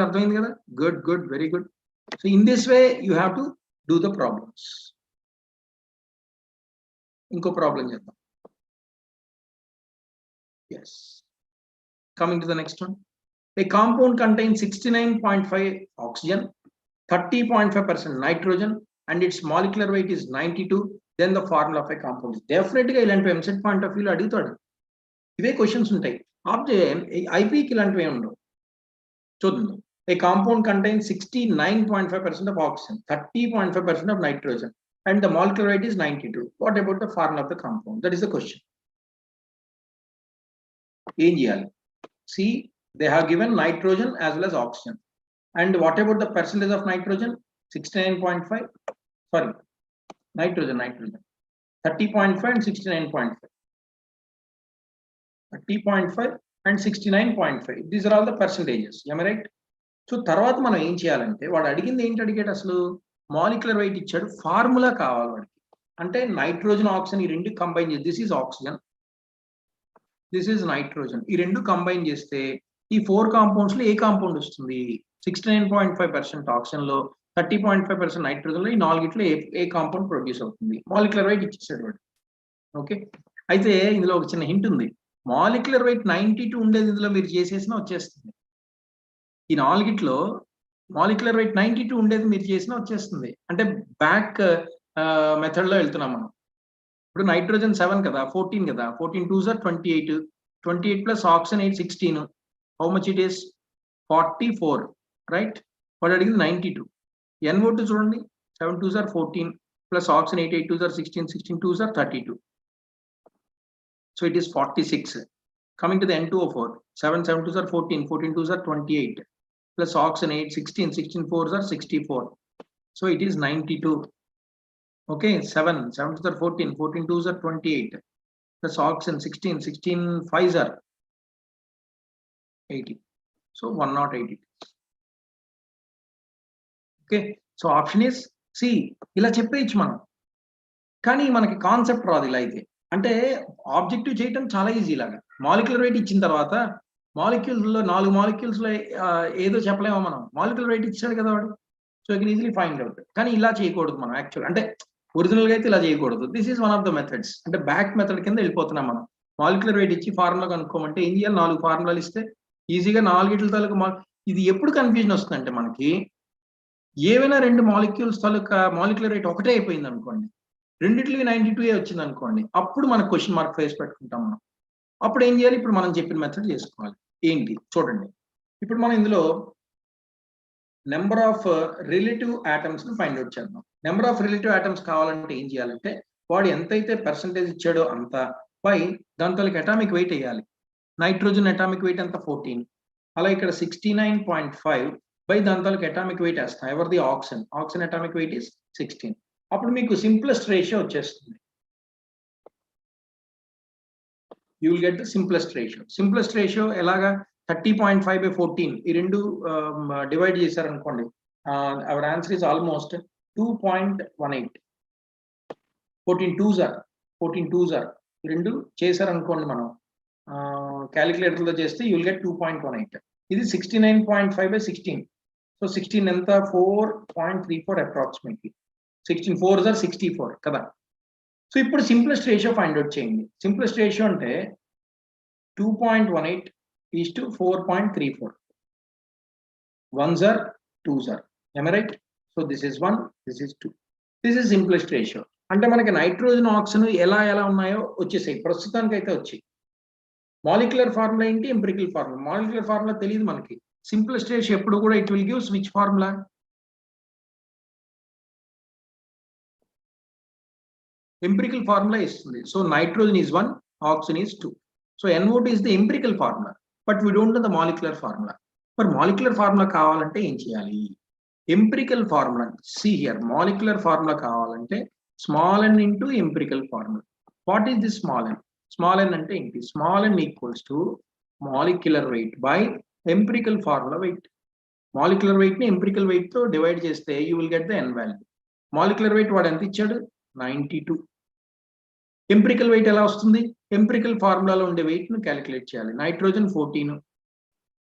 [SPEAKER 1] అర్థమైంది కదా. Good, very good. So in this way you have to do the problems. ఇంకో problem చేద్దాం. Yes. Coming to the next one. A compound contains 69.5 oxygen, 30.5% nitrogen, and its molecular weight is 92. Then the formula of a compound is. Definitely ఇలాంటి EAMCET point of వ్యూలో అడుగుతాడు. ఇవే questions ఉంటాయి. ఐపీకి ఇలాంటివి ఉండవు. చూద్దాం. A compound contains 69.5% of oxygen, 30.5% of nitrogen, and the molecular weight is 92. What about the formula of the compound? That is the question. ఏం చేయాలి? See, they have given nitrogen as well as oxygen. And what about the percentage of nitrogen? 69.5. Sorry, nitrogen. 30.5 and 69.5. 30.5 and 69.5. These are all the percentages. Am I right? So తర్వాత మనం ఏం చేయాలంటే వాడు అడిగింది ఏంటి అడిగాడు అసలు మాలిక్యులర్ వెయిట్ ఇచ్చాడు, ఫార్ములా కావాలి వాడికి. అంటే నైట్రోజన్ ఆక్సిజన్ ఈ రెండు కంబైన్ చేసి this is oxygen, this is nitrogen, ఈ రెండు కంబైన్ చేస్తే ఈ 4 కాంపౌండ్స్ లో ఏ కాంపౌండ్ వస్తుంది? 69.5% ఆక్సిజన్ లో 30.5% నైట్రోజన్ లో ఈ నాలుగిట్లో ఏ కాంపౌండ్ ప్రొడ్యూస్ అవుతుంది? మాలిక్యులర్ వెయిట్ ఇచ్చేసాడు వాడు. ఓకే, అయితే ఇందులో ఒక చిన్న హింట్ ఉంది. మాలిక్యులర్ వెయిట్ 92 ఉండేది ఇందులో మీరు చేసేసినా వచ్చేస్తుంది. ఈ నాలుగిట్లో మాలిక్యులర్ వెయిట్ 92 ఉండేది మీరు చేసినా వచ్చేస్తుంది. అంటే బ్యాక్ మెథడ్ లో వెళ్తున్నాం మనం. ఇప్పుడు నైట్రోజన్ 7 కదా, 14 కదా, 14 2s are 28, 28 plus oxygen 8 16. How much it is? 44, right? వాడు అడిగింది 92. NO2 చూడండి, 7 2s are 14 plus oxygen 8 8 2s are 16, 16 2s are 32. So it is 46. Coming to the N2O4, 7 7 2s are 14, 14 2s are 28 plus oxygen 8 16, 16 4s are 64. So it is 92. Okay, 7 7 2s are 14, 14 2s are 28 plus oxygen 16, 16 5s are 80. So 180. Okay, so option is C. ఇలా చెప్పేయచ్చు మనం, కానీ మనకి concept రాదు ఇలా అయితే. అంటే objective చేయటం చాలా ఈజీ. ఇలాగా మాలిక్యులర్ వెయిట్ ఇచ్చిన తర్వాత మాలిక్యూల్స్ లో 4 మాలిక్యూల్స్ లో ఏదో చెప్పలేమో మనం. మాలిక్యులర్ వెయిట్ ఇచ్చాడు కదా వాడు, so you can easily find out. కానీ ఇలా చేయకూడదు మనం యాక్చువల్, అంటే ఒరిజినల్ గా అయితే ఇలా చేయకూడదు. This is one of the methods. అంటే బ్యాక్ మెథడ్ కింద వెళ్ళిపోతున్నాం మనం. మాలిక్యులర్ వెయిట్ ఇచ్చి ఫార్ములా కనుక్కోమంటే ఏం చేయాలి? 4 ఫార్ములాలు ఇస్తే ఈజీగా 4 తాలూకా ఇది ఎప్పుడు కన్ఫ్యూజన్ వస్తుందంటే మనకి ఏవైనా 2 మాలిక్యూల్స్ తాలూకా మాలిక్యులర్ వెయిట్ ఒకటే అయిపోయింది అనుకోండి, రెండిట్లకి 92 వచ్చింది అనుకోండి, అప్పుడు మనకు క్వశ్చన్ మార్క్ ఫేస్ పెట్టుకుంటాం మనం. అప్పుడు ఏం చేయాలి? ఇప్పుడు మనం చెప్పిన మెథడ్ చేసుకోవాలి. ఏంటి చూడండి. ఇప్పుడు మనం ఇందులో నెంబర్ ఆఫ్ రిలేటివ్ ఆటమ్స్ ని ఫైండ్ అవుట్ చేద్దాం. నెంబర్ ఆఫ్ రిలేటివ్ ఆటమ్స్ కావాలంటే ఏం చేయాలంటే వాడు ఎంతైతే పర్సంటేజ్ ఇచ్చాడో అంత బై దాంతో అటామిక్ వెయిట్ వేయాలి. నైట్రోజన్ అటామిక్ వెయిట్ అంత 14, అలా ఇక్కడ 69.5 బై దాంతో అటామిక్ వెయిట్ వేస్తాం. ఎవరిది? Oxygen. Oxygen atomic weight is 16. అప్పుడు మీకు సింప్లెస్ట్ రేషియో వచ్చేస్తుంది. You will get the simplest ratio. Simplest ratio ఎలాగా? 30.5 by 14 ఈ రెండు డివైడ్ చేశారనుకోండి, our answer is almost 2.18. 14 2s are ఈ రెండు చేశారనుకోండి మనం క్యాలిక్యులేటర్ లో చేస్తే యూ విల్ గెట్ 2.18. ఇది 69.5 by 16. సో 16 ఎంత? 4.34 అప్రాక్సిమేట్లీ. 16 4s are 64 కదా. సో ఇప్పుడు సింప్లెస్ట్ రేషియో ఫైండ్ అవుట్ చేయండి. సింప్లెస్ట్ రేషియో అంటే 2.18 is to 4.34. 1s are 2s are. Am I right? So this is 1, this is 2. This is simplest ratio. అంటే మనకి nitrogen oxygen ఎలా ఉన్నాయో వచ్చేసాయి ప్రస్తుతానికి అయితే వచ్చి. మాలిక్యులర్ ఫార్ములా ఏంటి? Empirical formula. మాలిక్యులర్ ఫార్ములా తెలియదు మనకి. సింప్లెస్ట్ రేషియో ఎప్పుడు కూడా it will gives which formula? empirical formula ఇస్తుంది. So nitrogen is 1, oxygen is 2. So NO2 is the empirical formula, but we don't know the molecular formula. For molecular formula కావాలంటే ఏం చేయాలి? Empirical formula. See here, molecular formula కావాలంటే small n into empirical formula. What is this small n? Small n అంటే ఏంటి? Small n equals to molecular weight by empirical formula weight. Molecular weight ని empirical weight తో divide చేస్తే you will get the n value. Molecular weight వాడు ఎంత ఇచ్చాడు? 92. Empirical wait ఎలా వస్తుంది? ఎంపిరికల్ ఫార్ములాలో ఉండే వెయిట్ ను క్యాలిక్యులేట్ చేయాలి. Nitrogen 14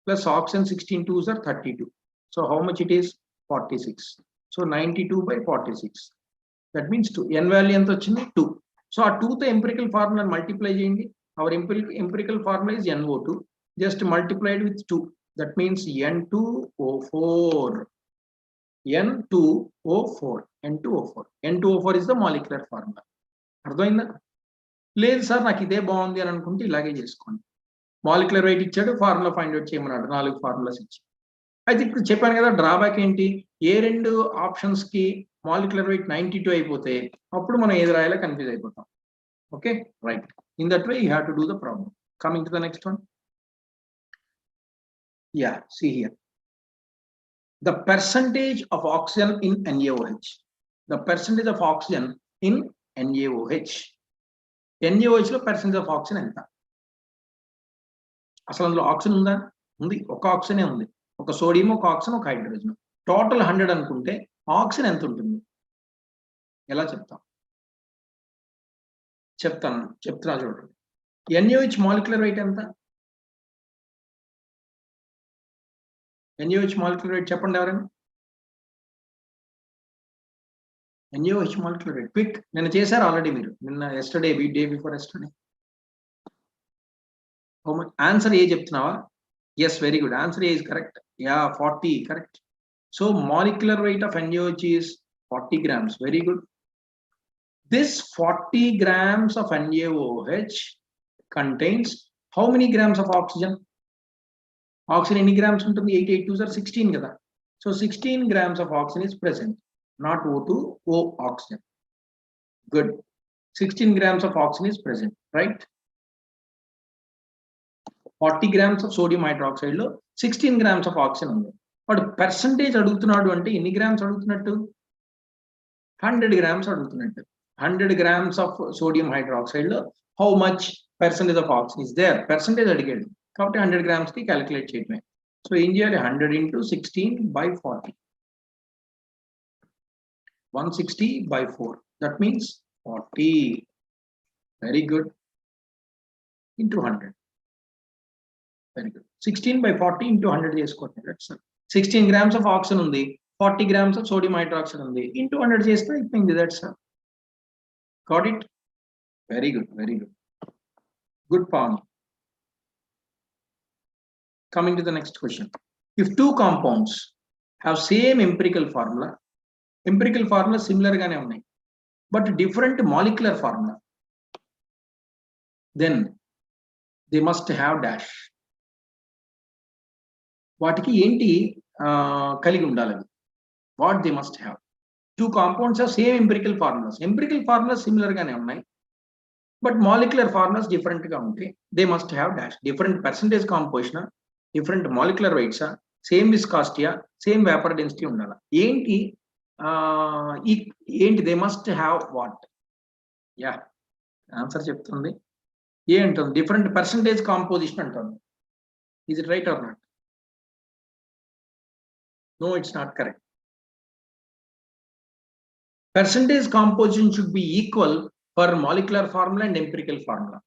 [SPEAKER 1] plus oxygen 16 2s are 32. So how much it is? 46. So 92 by 46. That means 2. n value ఎంత వచ్చింది? 2. సో ఆ 2 తో ఎంపిరికల్ ఫార్ములా మల్టిప్లై చేయండి. Our empirical formula is NO2. Just multiplied with 2. That means N2O4. N2O4. N2O4. N2O4 is the molecular formula. అర్థమైందా? లేదు sir నాకు ఇదే బాగుంది అని అనుకుంటే ఇలాగే చేసుకోండి. మాలిక్యులర్ వెయిట్ ఇచ్చాడు, ఫార్ములా ఫైండ్ అవుట్ చేయమన్నాడు, 4 ఫార్ములాస్ ఇచ్చి. అయితే ఇప్పుడు చెప్పాను కదా డ్రాబ్యాక్ ఏంటి? ఏ 2 ఆప్షన్స్ కి మాలిక్యులర్ వెయిట్ 92 అయిపోతే అప్పుడు మనం ఏది రాయాలో కన్ఫ్యూజ్ అయిపోతాం. Okay, right. In that way you have to do the problem. Coming to the next one. Yeah, see here. The percentage of oxygen in NaOH. The percentage of oxygen in NaOH. NaOH లో percentage of oxygen ఎంత? అసలు అందులో oxygen ఉందా? ఉంది. ఒక ఆక్సిజనే ఉంది. ఒక sodium, ఒక ఆక్సిజన్, ఒక హైడ్రోజన్. టోటల్ 100 అనుకుంటే ఆక్సిజన్ ఎంత ఉంటుంది? ఎలా చెప్తాం? చెప్తున్నా చూడండి. NaOH మాలిక్యులర్ వెయిట్ ఎంత? NaOH మాలిక్యులర్ వెయిట్ చెప్పండి ఎవరైనా? NaOH molecular weight quick. నిన్న చేశారు ఆల్రెడీ మీరు. నిన్న yesterday, day before yesterday. How much? Answer ఏ చెప్తున్నావా? Yes, very good. Answer A is correct. Yeah, 40, correct. So molecular weight of NaOH is 40 grams. Very good. This 40 grams of NaOH contains how many grams of oxygen? Oxygen any grams ఉంటుంది? 8, 8 2s are 16 కదా. So 16 grams of oxygen is present. Not O2, O oxygen. Good. 16 grams of oxygen is present, right? 40 grams of sodium hydroxide లో 16 grams of oxygen ఉంది. వాడు percentage అడుగుతున్నాడు అంటే ఎన్ని grams అడుగుతున్నట్టు? 100 grams అడుగుతున్నట్టు. 100 grams of sodium hydroxide లో how much percentage of oxygen is there? Percentage అడిగాడు కాబట్టి 100 grams కి క్యాలిక్యులేట్ చేయడమే. సో ఏం చేయాలి? 100 into 16/40. 160/4. That means 40. Very good. Into 100. Very good. 16/40 into 100 చేసుకోండి. That's 16 grams of oxygen ఉంది, 40 grams of sodium hydroxide ఉంది, into 100 చేస్తే అయిపోయింది. That's got it. Very good, very good. Good Pawan. Coming to the next question. If two compounds have same empirical formula similar గానే ఉన్నాయి, but different molecular formula, then they must have dash. వాటికి ఏంటి కలిగి ఉండాలి? What they must have? Two compounds have same empirical formulas similar గానే ఉన్నాయి, but molecular formulas different గా ఉంటాయి. They must have dash. Different percentage composition, different molecular weights, same viscosity, same vapor density ఉండాలి. ఏంటి they must have what? Yeah, answer చెప్తుంది. ఏ అంటుంది? Different percentage composition అంటుంది. Is it right or not? No, it's not correct. Percentage composition should be equal for molecular formula and empirical formula.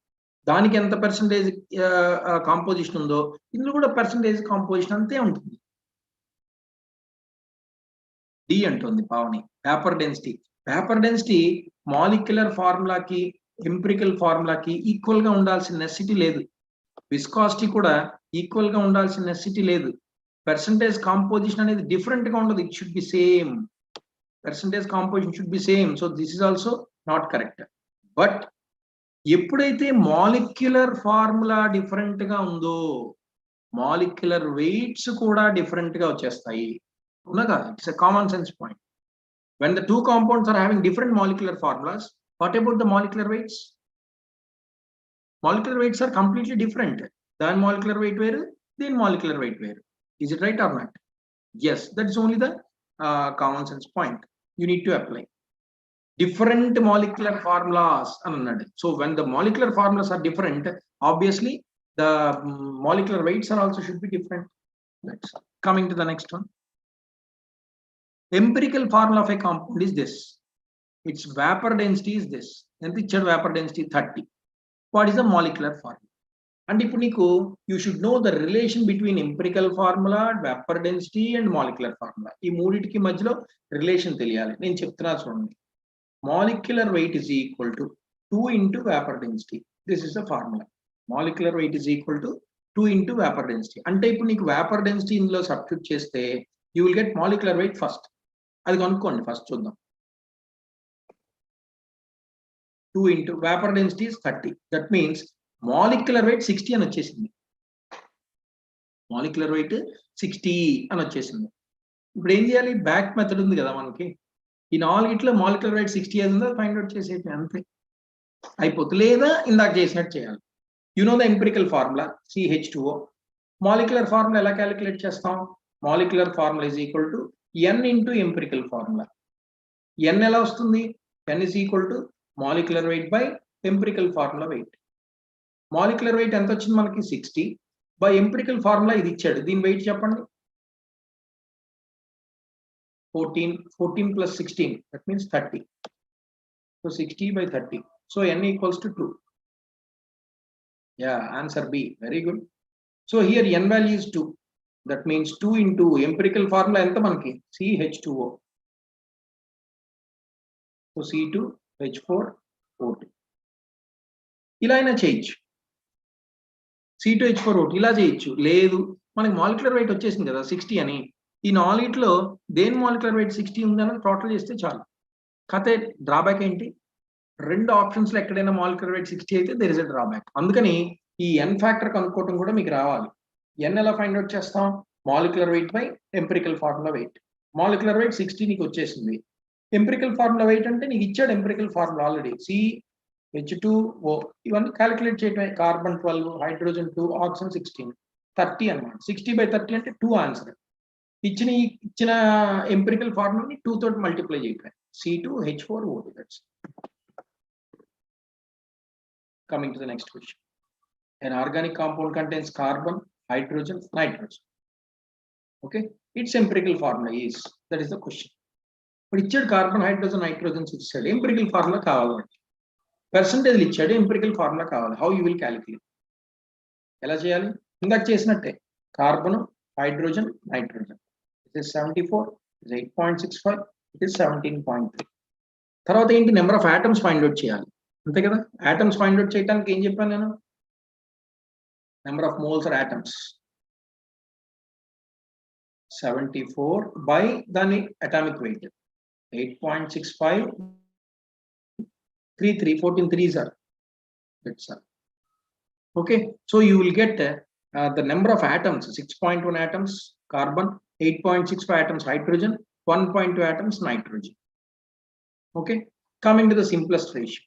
[SPEAKER 1] దానికి ఎంత percentage composition ఉందో ఇందులో కూడా percentage composition అంతే ఉంటుంది. డి అంటుంది పావని. వేపర్ డెన్సిటీ మాలిక్యులర్ ఫార్ములాకి ఎంపిరికల్ ఫార్ములాకి ఈక్వల్ గా ఉండాల్సిన నెసెసిటీ లేదు. విస్కాసిటీ కూడా ఈక్వల్ గా ఉండాల్సిన నెసెసిటీ లేదు. పర్సంటేజ్ కాంపోజిషన్ అనేది డిఫరెంట్ గా ఉండదు. It should be same. Percentage composition should be same. So this is also not correct. But ఎప్పుడైతే మాలిక్యులర్ ఫార్ములా డిఫరెంట్ గా ఉందో మాలిక్యులర్ వెయిట్స్ కూడా డిఫరెంట్ గా వచ్చేస్తాయి. అవునా? It's a common sense point. When the two compounds are having different molecular formulas, what about the molecular weights? Molecular weights are completely different. Then molecular weight వేరు, then molecular weight వేరు. Is it right or not? Yes, that's only the common sense point you need to apply. Different molecular formulas అన్నాడు. So when the molecular formulas are different, obviously the molecular weights are also should be different. That's coming to the next one. Empirical formula of a compound is this. Its vapor density is this. ఎంత ఇచ్చాడు? vapor density 30. What is the molecular formula? And ఇప్పుడు నీకు you should know the relation between empirical formula, vapor density and molecular formula. ఈ మూడిటికి మధ్యలో relation తెలియాలి. నేను చెప్తున్నా చూడండి. Molecular weight is equal to 2 into vapor density. This is the formula. Molecular weight is equal to 2 into vapor density. అంటే ఇప్పుడు నీకు vapor density ఇందులో సబ్స్టిట్యూట్ చేస్తే you will get molecular weight first. అది కనుక్కోండి. ఫస్ట్ చూద్దాం. 2 into vapor density is 30. That means molecular weight 60 అని వచ్చేసింది. molecular weight 60 అని వచ్చేసింది. ఇప్పుడు ఏం చేయాలి? బ్యాక్ మెథడ్ ఉంది కదా మనకి. ఈ నాలుగిట్లో మాలిక్యులర్ వెయిట్ 60 ఉందో ఫైండ్ అవుట్ చేసేది అంతే, అయిపోతుంది. లేదా ఇందాక చేసినట్టు చేయాలి. You know the empirical formula CH2O. Molecular formula ఎలా క్యాలిక్యులేట్ చేస్తాం? Molecular formula is equal to N into empirical formula. N ఎలా వస్తుంది? N is equal to molecular weight by empirical formula weight. Molecular weight ఎంత వచ్చింది మనకి? 60. By empirical formula ఇది ఇచ్చాడు, దీని వెయిట్ చెప్పండి. 14 plus 16, that means 30. So 60 by 30. So n equals to 2. Yeah, answer B. Very good. So here n value is 2. That means 2 into empirical formula enta manaki CH2O. So C2H4O2. ఇలా అయినా చేయొచ్చు. C2H4O2 ఇలా చేయొచ్చు. లేదు మనకి molecular weight వచ్చేసింది కదా 60 అని. ఈ నాలుగిట్లో దేని మాలిక్యులర్ వెయిట్ 60 ఉందని టోటల్ చేస్తే చాలు. కథ డ్రాబ్యాక్ ఏంటి? రెండు ఆప్షన్స్ లో ఎక్కడైనా మాలిక్యులర్ వెయిట్ 60 అయితే దేర్ ఇస్ ఎ డ్రాబ్యాక్. అందుకని ఈ ఎన్ ఫ్యాక్టర్ కనుక్కోవడం కూడా మీకు రావాలి. ఎన్ ఎలా ఫైండ్ అవుట్ చేస్తాం? Molecular weight by empirical formula weight. Molecular wait 60 నీకు వచ్చేసింది. ఎంపిరికల్ ఫార్ములా వెయిట్ అంటే నీకు ఇచ్చాడు ఎంపిరికల్ ఫార్ములా ఆల్రెడీ. CH2O ఇవన్నీ క్యాలిక్యులేట్ చేయటమే. కార్బన్ 12, హైడ్రోజన్ 2, ఆక్సిజన్ 16, 30 అన్నమాట. 60 by 30 అంటే 2 ఆన్సర్. ఇచ్చిన ఎంపిరికల్ ఫార్ములాని 2 తోటి మల్టిప్లై చేయటమే. C2H4O2. That's coming to the next question. An organic compound contains carbon, hydrogen, nitrogen. Okay, its empirical formula is, that is the question. But ఇచ్చాడు carbon, hydrogen, nitrogens ఇచ్చాడు. Empirical formula కావాలి. Percentage ఇచ్చాడు, empirical formula కావాలి. How you will calculate? ఎలా చేయాలి? ఇందాక చేసినట్టే. Carbon, hydrogen, nitrogen. It is 74, it is 8.65, it is 17.3. తర్వాత ఏంటి? Number of atoms find out చేయాలి. అంతే కదా? ఆటమ్స్ ఫైండ్ అవుట్ చేయడానికి ఏం చెప్పాను నేను? Number of moles or atoms 74 by దాని atomic weight 8.65, 14 3s are. That's all. Okay, so you will get the number of atoms: 6.1 atoms carbon, 8.65 atoms hydrogen, 1.2 atoms nitrogen. Okay, coming to the simplest ratio.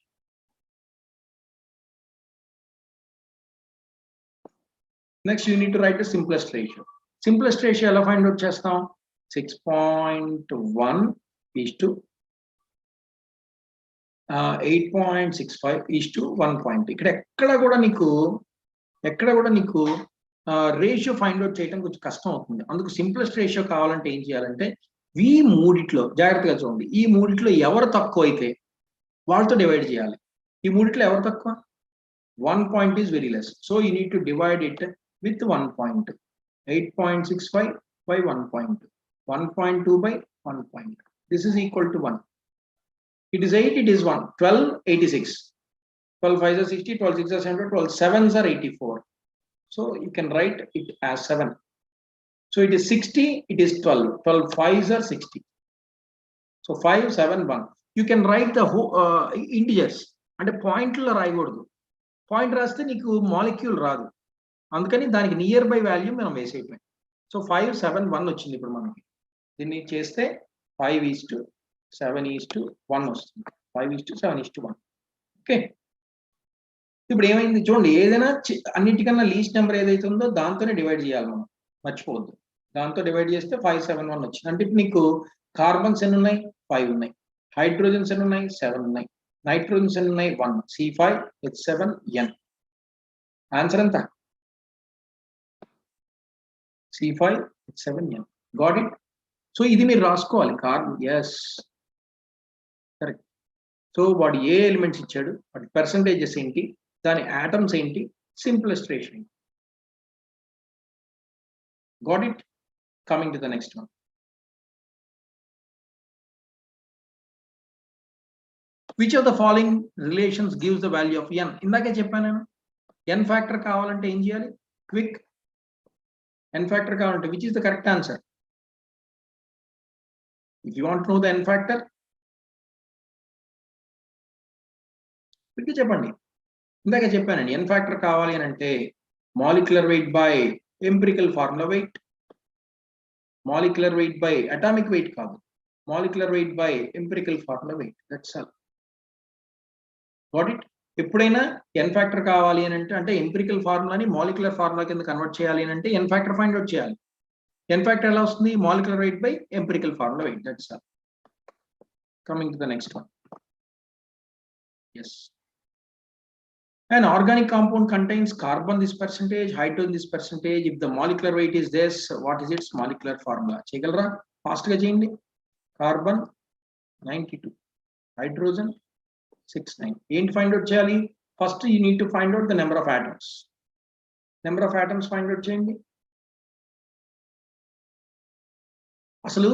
[SPEAKER 1] Next you need to write the simplest ratio. Simplest ratio ఎలా find out చేస్తాం? 6.1 is to 8.65 is to 1. ఇక్కడ ఎక్కడ కూడా నీకు ratio find out చేయడం కొంచెం కష్టం అవుతుంది. అందుకు సింప్లెస్ట్ రేషియో కావాలంటే ఏం చేయాలంటే ఈ మూడిట్లో జాగ్రత్తగా చూడండి. ఈ మూడిట్లో ఎవరు తక్కువ అయితే వాళ్ళతో డివైడ్ చేయాలి. ఈ మూడిట్లో ఎవరు తక్కువ? 1 point is very less. So you need to divide it with 1 point. 8.65 by 1 point. 1.2 by 1 point. This is equal to 1. It is 8, it is 1. 12, 86. 12 5s are 60, 12 6s are 70, 12 7s are 84. So you can write it as 7. So it is 60, it is 12. 12 5s are 60. So 5, 7, 1. You can write the whole integers. అంటే పాయింట్లో రాయకూడదు. Point రాస్తే నీకు molecule రాదు. అందుకని దానికి near by value మనం వేసేయటమే. So 5, 7, 1 వచ్చింది. ఇప్పుడు మనకి దీన్ని చేస్తే 5:7:1 వస్తుంది. 5:7:1. ఓకే, ఇప్పుడు ఏమైంది చూడండి. ఏదైనా అన్నిటికన్నా లీస్ట్ నెంబర్ ఏదైతే ఉందో దాంతోనే డివైడ్ చేయాలి మనం, మర్చిపోవద్దు. దాంతో డివైడ్ చేస్తే 5:7:1 వచ్చింది. అంటే ఇప్పుడు నీకు కార్బన్స్ ఎన్ని ఉన్నాయి? 5 ఉన్నాయి. హైడ్రోజన్స్ ఎన్ని ఉన్నాయి? 7 ఉన్నాయి. నైట్రోజన్స్ ఎన్ని ఉన్నాయి? 1. C5H7N. ఆన్సర్ ఎంత? C5H7N. Got it? సో ఇది మీరు రాసుకోవాలి. Carbon, yes correct. సో వాడు ఏ ఎలిమెంట్స్ ఇచ్చాడు, వాటి పర్సంటేజెస్ ఏంటి, దాని ఆటమ్స్ ఏంటి, సింప్లెస్ట్ రేషియో ఏంటి. Got it? Coming to the next one. Which of the following relations gives the value of n? ఇందాకే చెప్పాను నేను. n ఫ్యాక్టర్ కావాలంటే ఏం చేయాలి? క్విక్. n ఫ్యాక్టర్ కావాలంటే which is the correct answer? If you want to know the n factor, quick చెప్పండి. ఇందాకే చెప్పానండి, n ఫ్యాక్టర్ కావాలి అని అంటే molecular weight by empirical formula weight. Molecular weight by atomic weight కాదు, molecular weight by empirical formula weight. That's all. Got it? ఎప్పుడైనా n factor కావాలి అని అంటే ఎంపిరికల్ ఫార్ములాని మాలిక్యులర్ ఫార్ములా కింద కన్వర్ట్ చేయాలి అని అంటే ఎన్ ఫ్యాక్టర్ ఫైండ్ అవుట్ చేయాలి. ఎన్ ఫ్యాక్టర్ ఎలా వస్తుంది? Molecular weight by empirical formula weight. That's all. Coming to the next one. Yes, An organic compound contains carbon this percentage, hydrogen this percentage. If the molecular weight is this, what is its molecular formula? Chegalra, fast ga cheyandi. Carbon 92, hydrogen 69. Ain't find out cheyali. First you need to find out the number of atoms. Number of atoms find out cheyandi. అసలు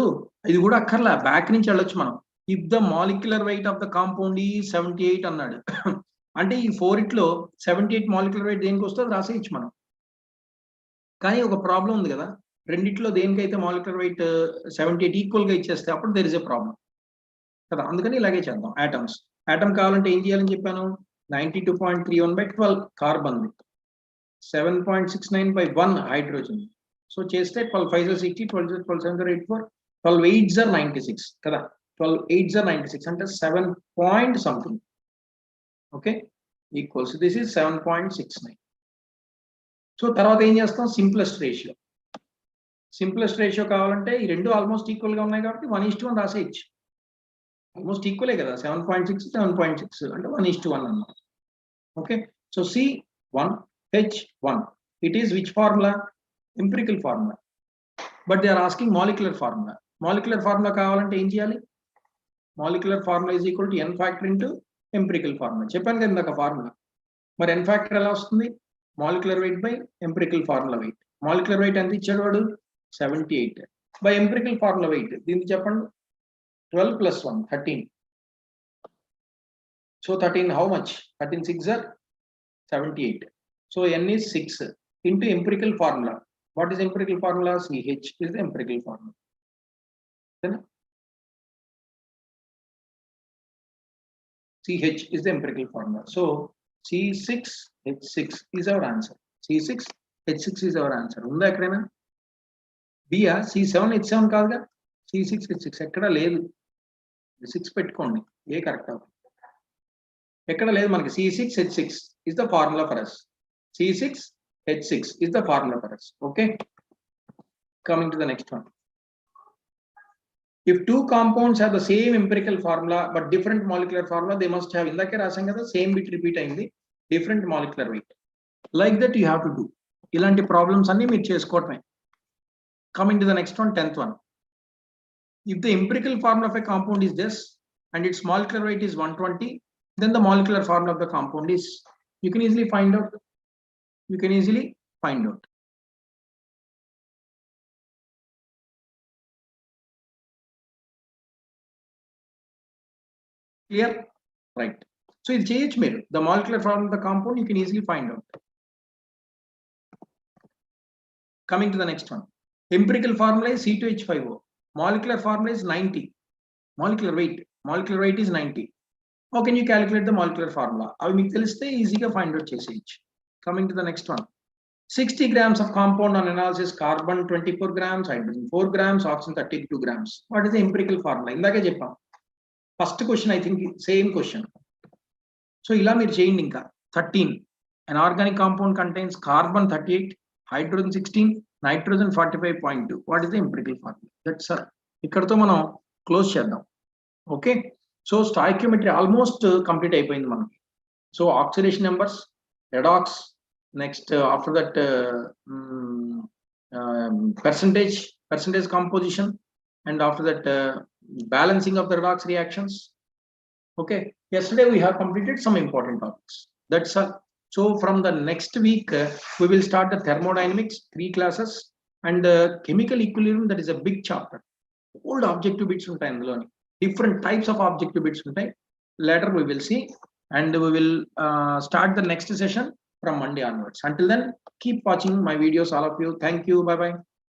[SPEAKER 1] ఇది కూడా అక్కర్లా, back నుంచి వెళ్ళొచ్చు మనం. If the molecular weight of the compound ఈ 78 అన్నాడు అంటే ఈ 4 78 మాలిక్యులర్ వెయిట్ దేనికి వస్తుంది రాసేయచ్చు మనం. కానీ ఒక ప్రాబ్లం ఉంది కదా, రెండిట్లో దేనికైతే మాలిక్యులర్ వెయిట్ 78 ఈక్వల్ గా ఇచ్చేస్తే అప్పుడు దెర్ ఇస్ ఎ ప్రాబ్లం కదా. అందుకని ఇలాగే చేద్దాం. ఆటమ్స్, ఆటమ్ కావాలంటే ఏం చేయాలని చెప్పాను, 92.31/12 కార్బన్, 7.69 by 1 హైడ్రోజన్. సో చేస్తే 12 5 60, 12 12 7 84, 12 8 96 కదా. 12 8 96 అంటే 7 point something. Okay, equals this is 7.69. So తర్వాత ఏం చేస్తాం, సింప్లెస్ట్ రేషియో. సింప్లెస్ట్ రేషియో కావాలంటే ఈ రెండు ఆల్మోస్ట్ ఈక్వల్ గా ఉన్నాయి కాబట్టి 1:1 రాసేయచ్చు. ఆల్మోస్ట్ ఈక్వలే కదా, 7.6 7.6 అంటే 1:1 అన్నమాట. Okay, so C1H1 it is which formula, empirical formula, but they are asking molecular formula. Molecular formula కావాలంటే ఏం చేయాలి, molecular formula is equal to n factor into empirical formula. చెప్పాను కదా ఇందాక ఫార్ములా. మరి n factor ఎలా వస్తుంది, molecular weight by empirical formula weight. molecular weight ఎంత ఇచ్చాడు వాడు, 78 by empirical formula weight. దీనికి చెప్పండి, 12 plus 1 13. So 13 how much, 13 6 are 78. So n is 6 into empirical formula. What is empirical formula? CH is the empirical formula. Then CH is the empirical formula. So C6H6 is our answer. C6H6 is our answer. Unda ekkadena B a C7H7 kaduga, C6H6 ekkada ledu. 6 pettukondi, A correct avadu. Ekkada ledu manaki. C6H6 is the formula for us. C6H6 is the formula for us. Okay, coming to the next one. If two compounds have the same empirical formula but different molecular formula, they must have, indake rasam kada, same bit repeat ayindi, different molecular weight. Like that you have to do. Ilanti problems anni meer chesukovadame. Coming to the next one, 10th one. If the empirical formula of a compound is this and its molecular weight is 120, then the molecular formula of the compound is, you can easily find out. Clear? Right. So ఇది చేయొచ్చు మీరు. The molecular formula of the compound you can easily find out. Coming to the next one. Empirical formula is C2H5O. Molecular formula is 90. Molecular weight is 90. How can you calculate the molecular formula? అవి మీకు తెలిస్తే ఈజీగా find out చేసేయచ్చు. Coming to the next one. 60 grams of compound on analysis, carbon 24 grams, hydrogen 4 grams, oxygen 32 grams. What is the empirical formula? ఇందాకే చెప్పాం. First question I think same question. So ఇలా మీరు చేయండి. ఇంకా 13. An organic compound contains carbon 38, hydrogen 16, nitrogen 45.2. What is the empirical formula? That's all. ఇక్కడతో మనం close చేద్దాం. Okay, so stoichiometry almost complete అయిపోయింది మనకి. So oxidation numbers, redox, next after that percentage composition, and after that balancing of the redox reactions. Okay, yesterday we have completed some important topics. That's all. So from the next week we will start the thermodynamics, 3 classes, and chemical equilibrium, that is a big chapter. Old objective bits untai anduloni, different types of objective bits untai. Later we will see, and we will start the next session from Monday onwards. Until then, keep watching my videos, all of you. Thank you. Bye bye.